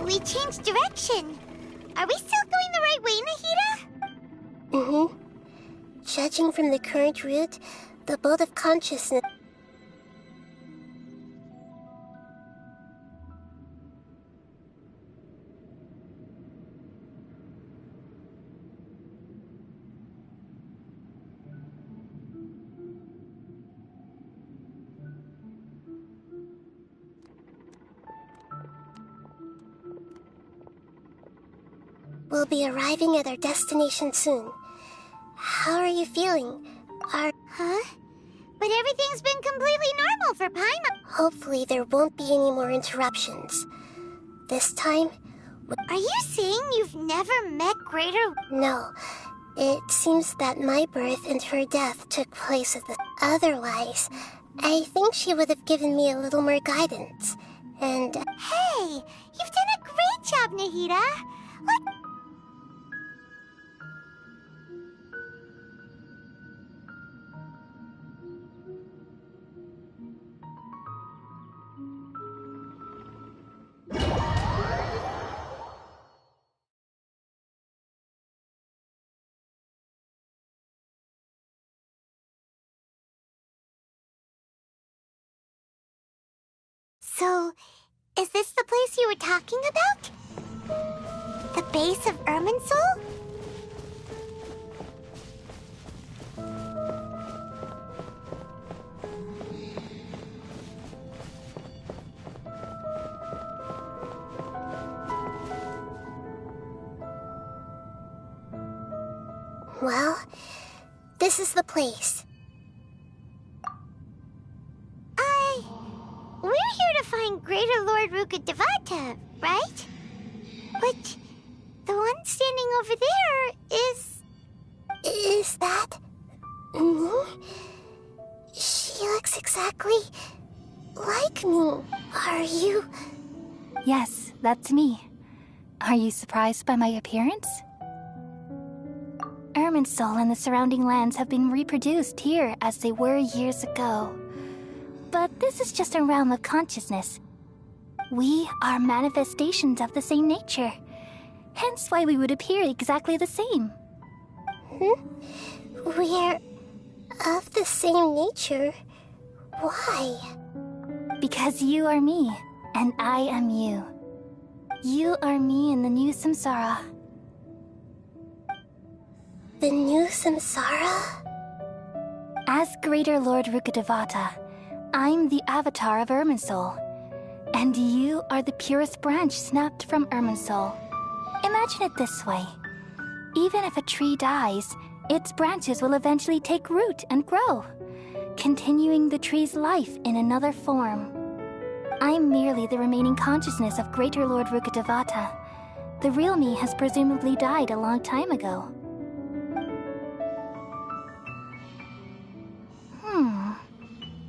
C: We changed direction. Are we still going the right way, Nahida?
O: Mm-hmm. Judging from the current route, the boat of consciousness... We'll be arriving at our destination soon. How are you feeling?
C: Huh? But everything's been completely normal for Paimon.
O: Hopefully there won't be any more interruptions. This time...
C: Are you saying you've never met greater...
O: No. It seems that my birth and her death took place at the... Otherwise, I think she would have given me a little more guidance. And...
C: Hey! You've done a great job, Nahida! What... So, is this the place you were talking about? The base of Irminsul?
O: Well, this is the place.
C: We're here to find Greater Lord Rukkhadevata, right? But the one standing over there is...
O: Is that... me? She looks exactly like me. Are you...
H: Yes, that's me. Are you surprised by my appearance? Irminsul and the surrounding lands have been reproduced here as they were years ago. But this is just a realm of consciousness. We are manifestations of the same nature. Hence why we would appear exactly the same.
O: We're of the same nature? Why?
H: Because you are me, and I am you. You are me in the new samsara.
O: The new samsara?
H: As Greater Lord Rukkhadevata, I'm the avatar of Irminsul, and you are the purest branch snapped from Irminsul. Imagine it this way. Even if a tree dies, its branches will eventually take root and grow, continuing the tree's life in another form. I'm merely the remaining consciousness of Greater Lord Rukkhadevata. The real me has presumably died a long time ago.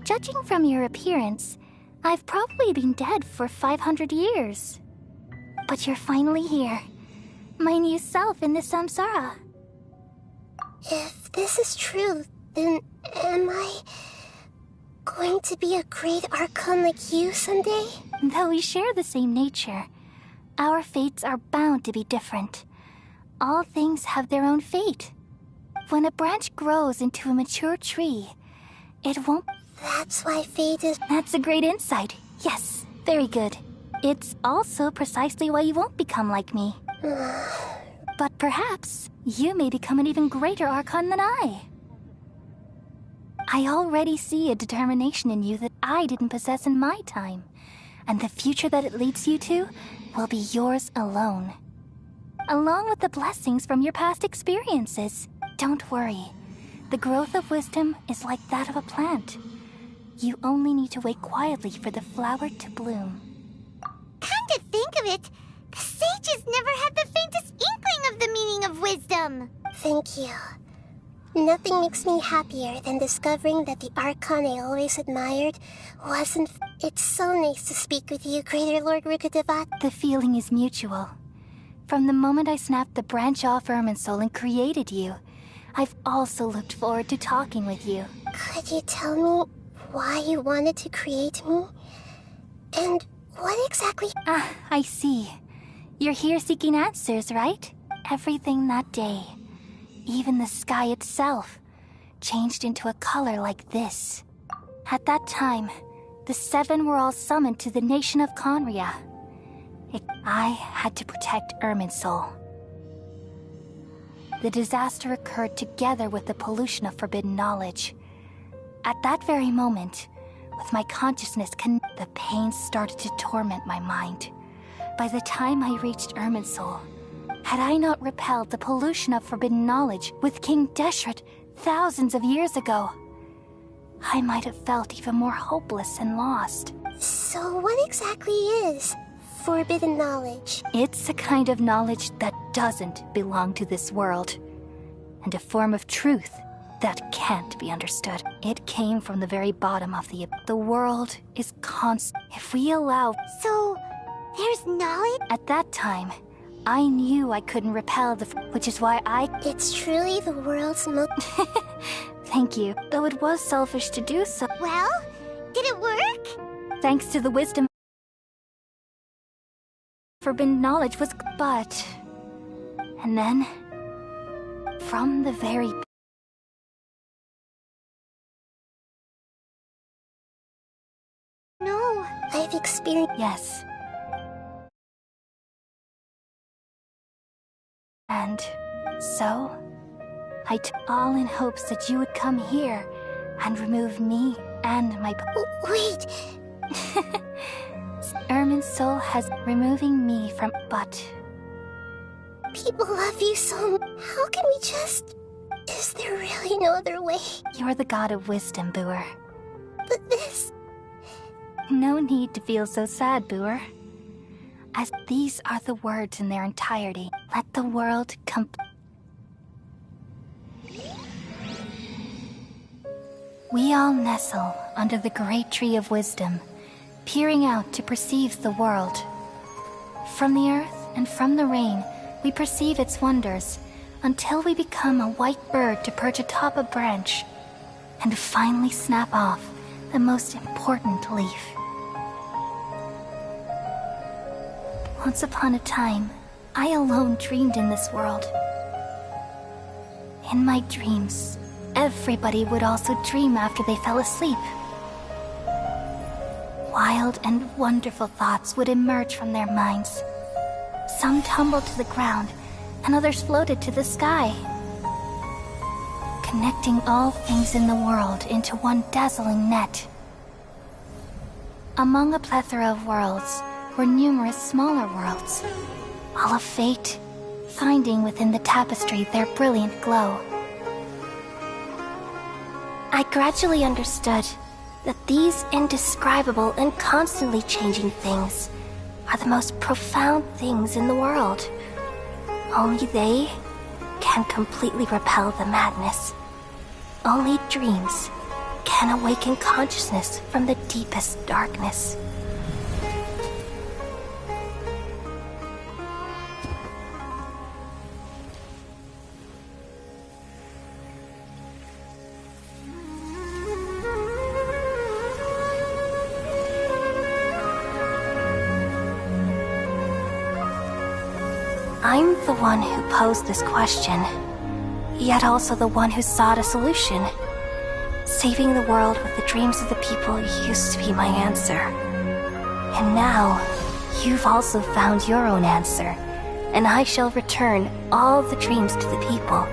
H: Judging from your appearance, I've probably been dead for 500 years. But you're finally here. My new self in the samsara.
O: If this is true, then am I going to be a great Archon like you someday?
H: Though we share the same nature, our fates are bound to be different. All things have their own fate. When a branch grows into a mature tree, it won't...
O: That's why fate is...
H: That's a great insight. Yes, very good. It's also precisely why you won't become like me. But perhaps you may become an even greater Archon than I. I already see a determination in you that I didn't possess in my time. And the future that it leads you to will be yours alone. Along with the blessings from your past experiences. Don't worry. The growth of wisdom is like that of a plant. You only need to wait quietly for the flower to bloom.
C: Come to think of it, the sages never had the faintest inkling of the meaning of wisdom.
O: Thank you. Nothing makes me happier than discovering that the Archon I always admired wasn't... It's so nice to speak with you, Greater Lord Rukkhadevata.
H: The feeling is mutual. From the moment I snapped the branch off Irminsul and created you, I've also looked forward to talking with you.
O: Could you tell me why you wanted to create me? And what exactly...
H: Ah, I see. You're here seeking answers, right? Everything that day, even the sky itself, changed into a color like this. At that time, the Seven were all summoned to the nation of Conria. I had to protect Irminsul. The disaster occurred together with the pollution of forbidden knowledge. At that very moment, with my consciousness the pain started to torment my mind. By the time I reached Irminsul, had I not repelled the pollution of forbidden knowledge with King Deshret thousands of years ago, I might have felt even more hopeless and lost.
O: So what exactly is forbidden knowledge?
H: It's a kind of knowledge that doesn't belong to this world, and a form of truth that can't be understood. It came from the very bottom of the world is constant. If we allow...
C: So, there's knowledge?
H: At that time, I knew I couldn't repel which is why
O: It's truly the world's most...
H: Thank you, though it was selfish to do so.
C: Well, did it work?
H: Thanks to the wisdom... Forbidden knowledge was... But... And then... From the very...
C: No.
O: So, I've experienced...
H: Yes. And so, I took all in hopes that you would come here and remove me and my...
O: Wait!
H: Ermin's soul has removing me from... But...
O: People love you so much. How can we just... Is there really no other way?
H: You're the god of wisdom, Booer.
O: But this...
H: No need to feel so sad, Booer. As these are the words in their entirety. Let the world come... We all nestle under the great tree of wisdom, peering out to perceive the world. From the earth and from the rain, we perceive its wonders, until we become a white bird to perch atop a branch, and finally snap off the most important leaf. Once upon a time, I alone dreamed in this world. In my dreams, everybody would also dream after they fell asleep. Wild and wonderful thoughts would emerge from their minds. Some tumbled to the ground, and others floated to the sky, connecting all things in the world into one dazzling net. Among a plethora of worlds were numerous smaller worlds, all of fate, finding within the tapestry their brilliant glow. I gradually understood that these indescribable and constantly changing things are the most profound things in the world. Only they can completely repel the madness. Only dreams can awaken consciousness from the deepest darkness. I'm the one who posed this question, yet also the one who sought a solution. Saving the world with the dreams of the people used to be my answer. And now, you've also found your own answer, and I shall return all the dreams to the people.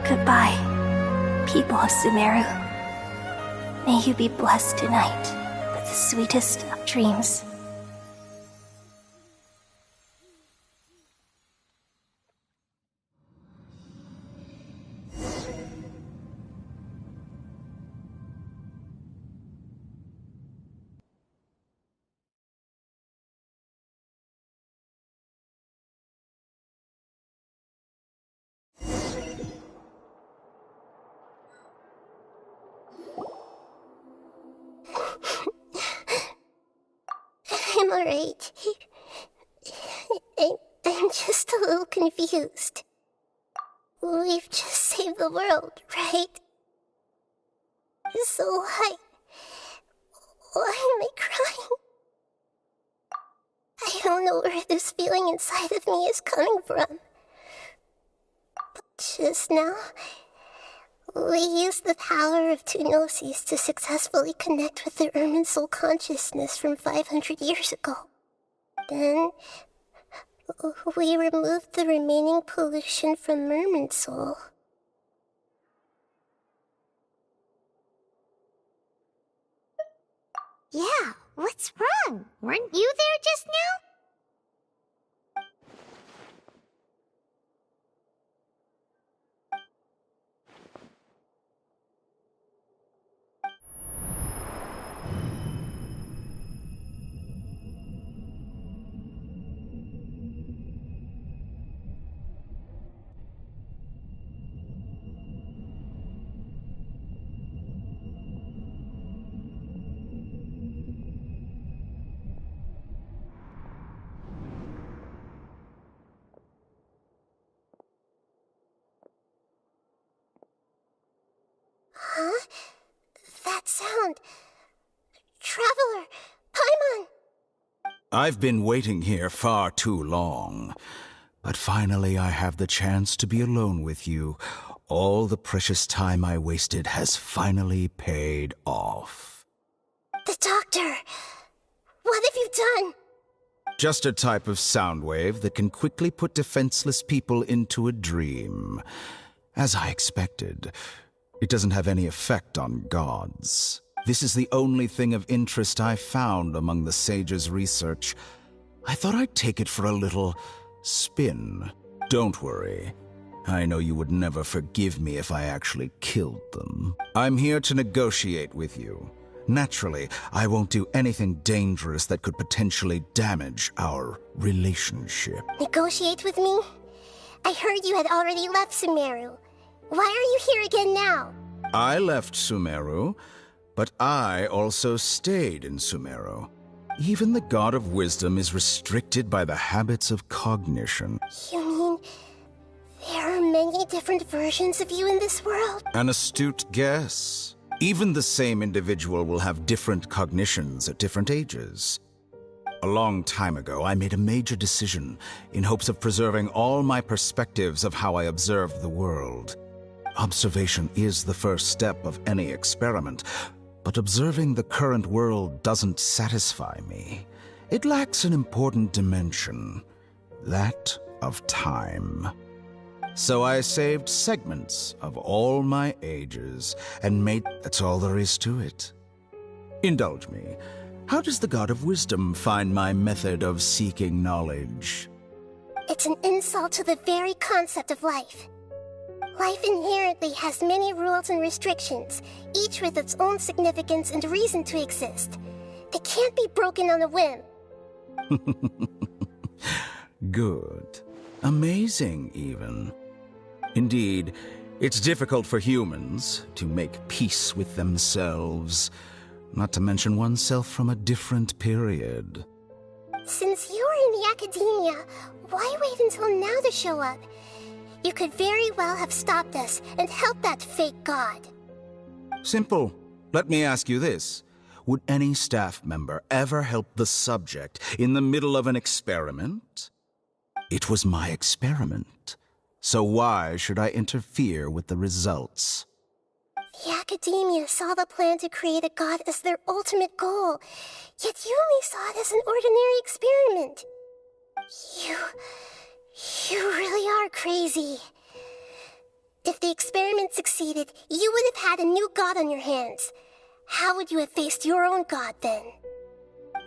H: Goodbye, people of Sumeru. May you be blessed tonight with the sweetest of dreams.
O: I'm alright. I'm just a little confused. We've just saved the world, right? So why am I crying? I don't know where this feeling inside of me is coming from. But just now, we used the power of two gnosis to successfully connect with the Ermin soul consciousness from 500 years ago. Then, we removed the remaining pollution from Ermin soul.
C: Yeah, what's wrong? Weren't you there just now?
M: I've been waiting here far too long. But finally I have the chance to be alone with you. All the precious time I wasted has finally paid off.
O: The doctor! What have you done?
M: Just a type of sound wave that can quickly put defenseless people into a dream. As I expected, it doesn't have any effect on gods. This is the only thing of interest I found among the sage's research. I thought I'd take it for a little spin. Don't worry. I know you would never forgive me if I actually killed them. I'm here to negotiate with you. Naturally, I won't do anything dangerous that could potentially damage our relationship.
O: Negotiate with me? I heard you had already left Sumeru. Why are you here again now?
M: I left Sumeru, but I also stayed in Sumeru. Even the God of Wisdom is restricted by the habits of cognition.
O: You mean there are many different versions of you in this world?
M: An astute guess. Even the same individual will have different cognitions at different ages. A long time ago, I made a major decision in hopes of preserving all my perspectives of how I observed the world. Observation is the first step of any experiment, but observing the current world doesn't satisfy me. It lacks an important dimension, that of time. So I saved segments of all my ages and made... That's all there is to it. Indulge me. How does the God of Wisdom find my method of seeking knowledge?
O: It's an insult to the very concept of life. Life inherently has many rules and restrictions, each with its own significance and reason to exist. They can't be broken on a whim.
M: Good. Amazing, even. Indeed, it's difficult for humans to make peace with themselves, not to mention oneself from a different period.
O: Since you are in the academia, why wait until now to show up? You could very well have stopped us and helped that fake god.
M: Simple. Let me ask you this. Would any staff member ever help the subject in the middle of an experiment? It was my experiment. So why should I interfere with the results?
O: The academia saw the plan to create a god as their ultimate goal, yet you only saw it as an ordinary experiment. You really are crazy. If the experiment succeeded, you would have had a new god on your hands. How would you have faced your own god then?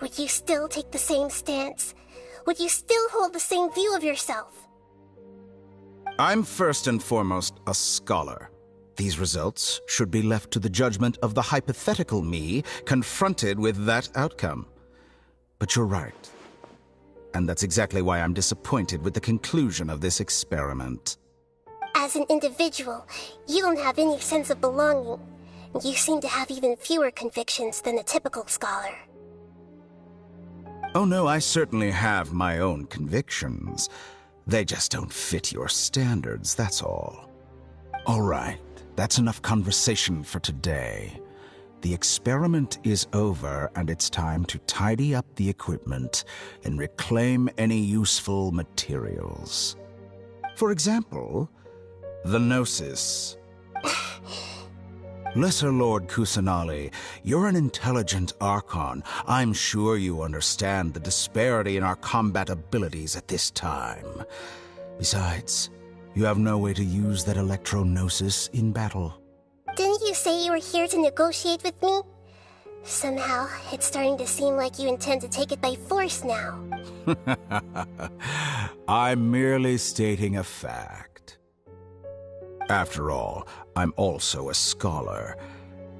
O: Would you still take the same stance? Would you still hold the same view of yourself?
M: I'm first and foremost a scholar. These results should be left to the judgment of the hypothetical me confronted with that outcome. But you're right. And that's exactly why I'm disappointed with the conclusion of this experiment.
O: As an individual, you don't have any sense of belonging. You seem to have even fewer convictions than a typical scholar.
M: Oh no, I certainly have my own convictions. They just don't fit your standards, that's all. All right, that's enough conversation for today. The experiment is over, and it's time to tidy up the equipment and reclaim any useful materials. For example, the Gnosis. Lesser Lord Kusanali, you're an intelligent Archon. I'm sure you understand the disparity in our combat abilities at this time. Besides, you have no way to use that Electro-Gnosis in battle.
O: Didn't you say you were here to negotiate with me? Somehow, it's starting to seem like you intend to take it by force now.
M: I'm merely stating a fact. After all, I'm also a scholar.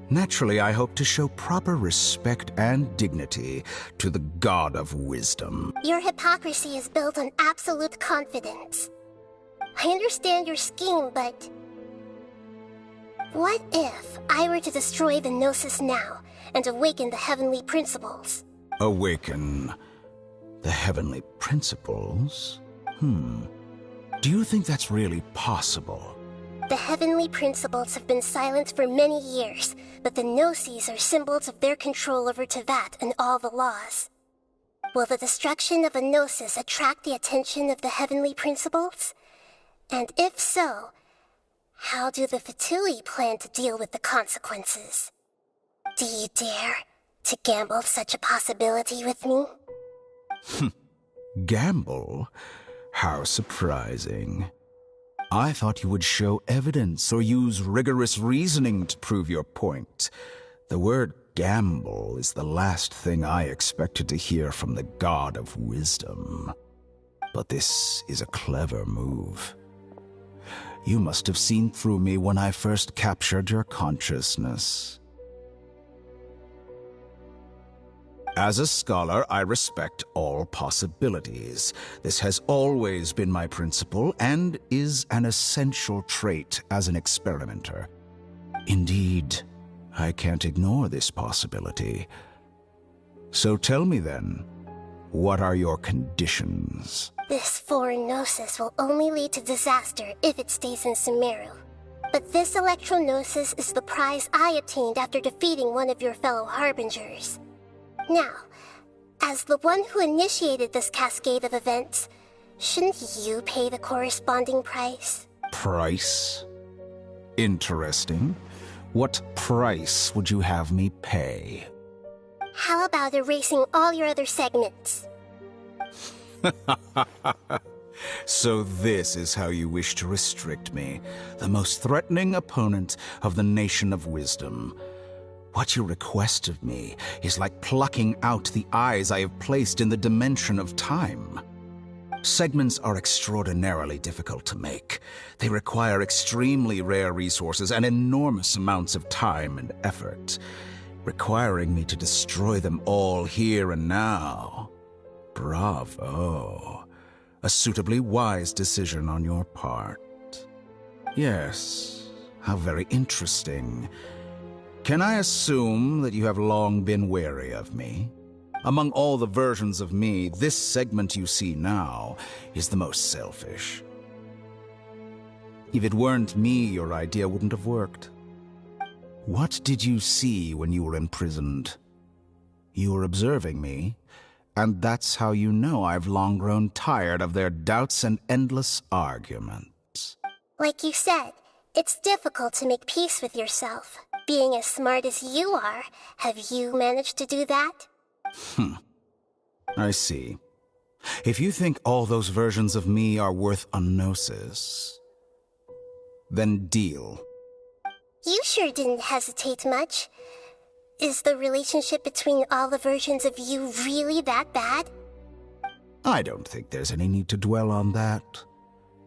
M: Naturally, I hope to show proper respect and dignity to the God of Wisdom.
O: Your hypocrisy is built on absolute confidence. I understand your scheme, but... what if I were to destroy the Gnosis now and awaken the heavenly principles?
M: Awaken the heavenly principles? Do you think that's really possible?
O: The heavenly principles have been silent for many years, but the Gnosis are symbols of their control over Teyvat and all the laws. Will the destruction of a Gnosis attract the attention of the heavenly principles? And if so, how do the Fatui plan to deal with the consequences? Do you dare to gamble such a possibility with me?
K: Gamble? How surprising. I thought you would show evidence or use rigorous reasoning to prove your point. The word gamble is the last thing I expected to hear from the God of Wisdom. But this is a clever move. You must have seen through me when I first captured your consciousness. As a scholar, I respect all possibilities. This has always been my principle and is an essential trait as an experimenter. Indeed, I can't ignore this possibility. So tell me then, what are your conditions?
O: This foreign Gnosis will only lead to disaster if it stays in Sumeru. But this Electro-Gnosis is the prize I obtained after defeating one of your fellow Harbingers. Now, as the one who initiated this cascade of events, shouldn't you pay the corresponding price?
K: Price? Interesting. What price would you have me pay?
O: How about erasing all your other segments?
K: So this is how you wish to restrict me, the most threatening opponent of the Nation of Wisdom. What you request of me is like plucking out the eyes I have placed in the dimension of time. Segments are extraordinarily difficult to make. They require extremely rare resources and enormous amounts of time and effort, requiring me to destroy them all here and now. Bravo. A suitably wise decision on your part. Yes, how very interesting. Can I assume that you have long been wary of me? Among all the versions of me, this segment you see now is the most selfish. If it weren't me, your idea wouldn't have worked. What did you see when you were imprisoned? You were observing me, and that's how you know I've long grown tired of their doubts and endless arguments.
O: Like you said, it's difficult to make peace with yourself. Being as smart as you are, have you managed to do that?
K: I see. If you think all those versions of me are worth a gnosis, then deal.
O: You sure didn't hesitate much. Is the relationship between all the versions of you really that bad?
K: I don't think there's any need to dwell on that.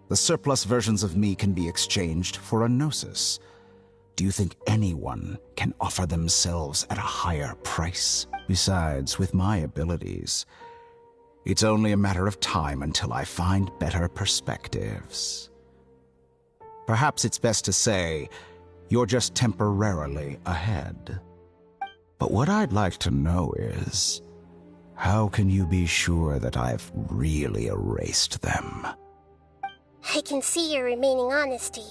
K: The surplus versions of me can be exchanged for a gnosis. Do you think anyone can offer themselves at a higher price? Besides, with my abilities, it's only a matter of time until I find better perspectives. Perhaps it's best to say, you're just temporarily ahead. But what I'd like to know is, how can you be sure that I've really erased them?
O: I can see your remaining honesty.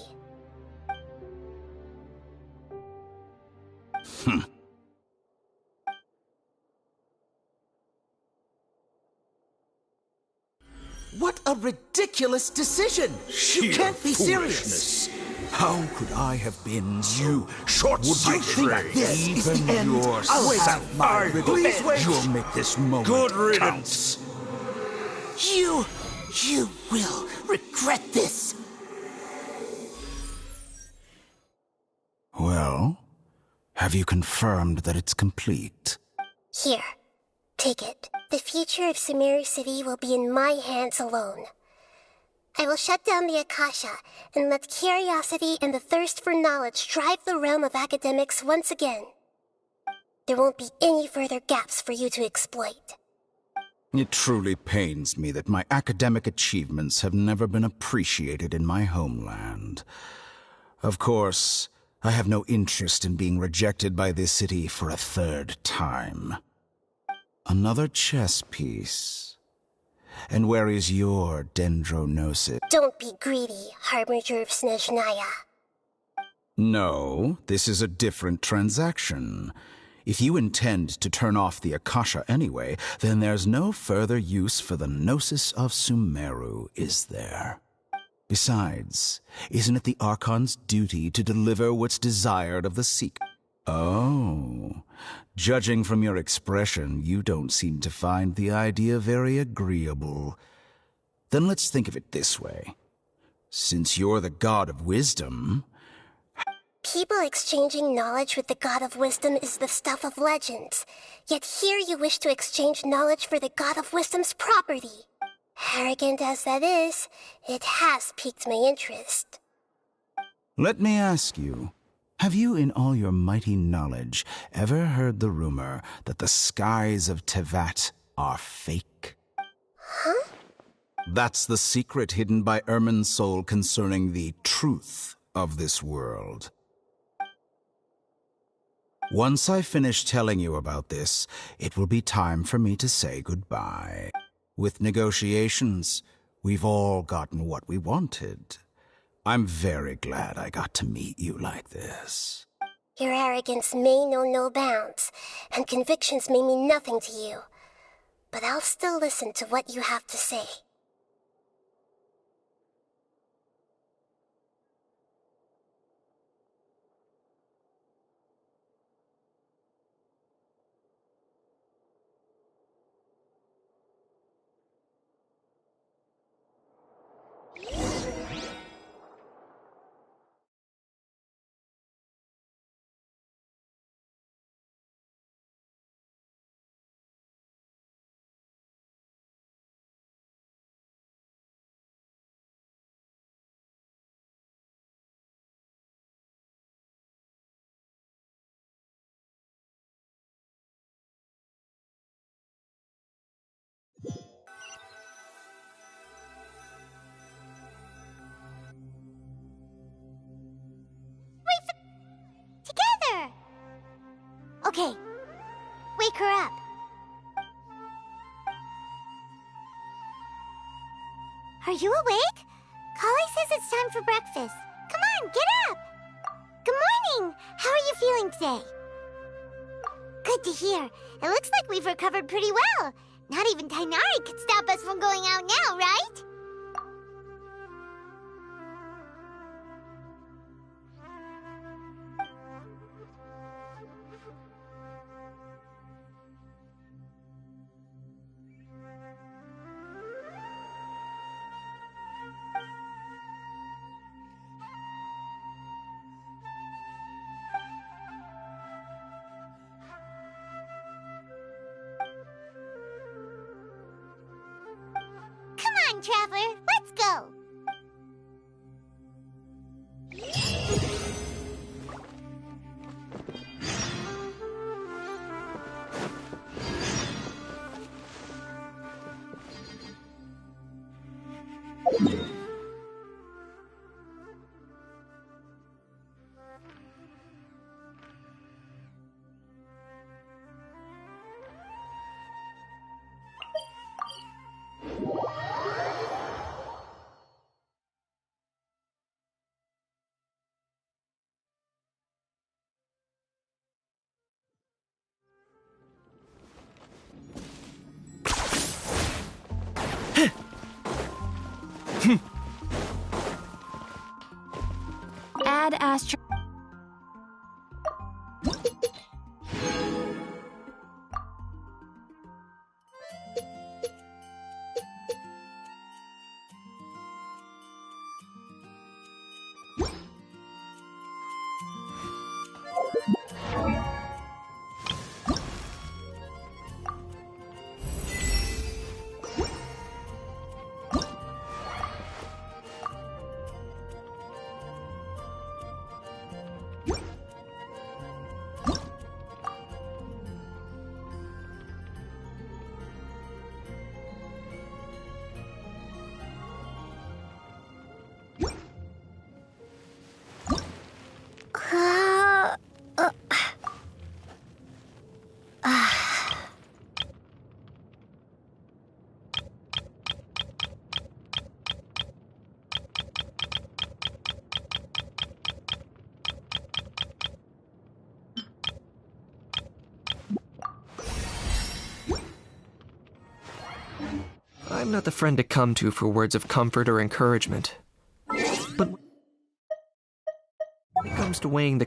F: What a ridiculous decision! You can't be serious!
K: How could I have been so
F: short-sighted?
K: Would you think this is the end?
F: I'll have my revenge.
K: Please wait. You'll make this moment
F: Good
K: riddance.
F: You will regret this.
K: Well, have you confirmed that it's complete?
O: Here, take it. The future of Sumeru City will be in my hands alone. I will shut down the Akasha and let curiosity and the thirst for knowledge drive the realm of academics once again. There won't be any further gaps for you to exploit.
K: It truly pains me that my academic achievements have never been appreciated in my homeland. Of course, I have no interest in being rejected by this city for a third time. Another chess piece. And where is your dendronosis?
O: Don't be greedy, Harbinger of Snezhnaya.
K: No, this is a different transaction. If you intend to turn off the Akasha anyway, then there's no further use for the Gnosis of Sumeru, is there? Besides, isn't it the Archon's duty to deliver what's desired of the Seeker? Oh, judging from your expression, you don't seem to find the idea very agreeable. Then let's think of it this way. Since you're the God of Wisdom...
O: People exchanging knowledge with the God of Wisdom is the stuff of legends. Yet here you wish to exchange knowledge for the God of Wisdom's property. Arrogant as that is, it has piqued my interest.
K: Let me ask you, have you in all your mighty knowledge ever heard the rumor that the skies of Tevat are fake?
O: Huh?
K: That's the secret hidden by Ermin's soul concerning the truth of this world. Once I finish telling you about this, it will be time for me to say goodbye. With negotiations, we've all gotten what we wanted. I'm very glad I got to meet you like this.
O: Your arrogance may know no bounds, and convictions may mean nothing to you. But I'll still listen to what you have to say. Together! Okay, wake her up. Are you awake? Kali says it's time for breakfast. Come on, get up! Good morning! How are you feeling today? Good to hear. It looks like we've recovered pretty well. Not even Tainari could stop us from going out now, right? Come on, Traveler, let's go!
N: I'm not the friend to come to for words of comfort or encouragement. But when it comes to weighing the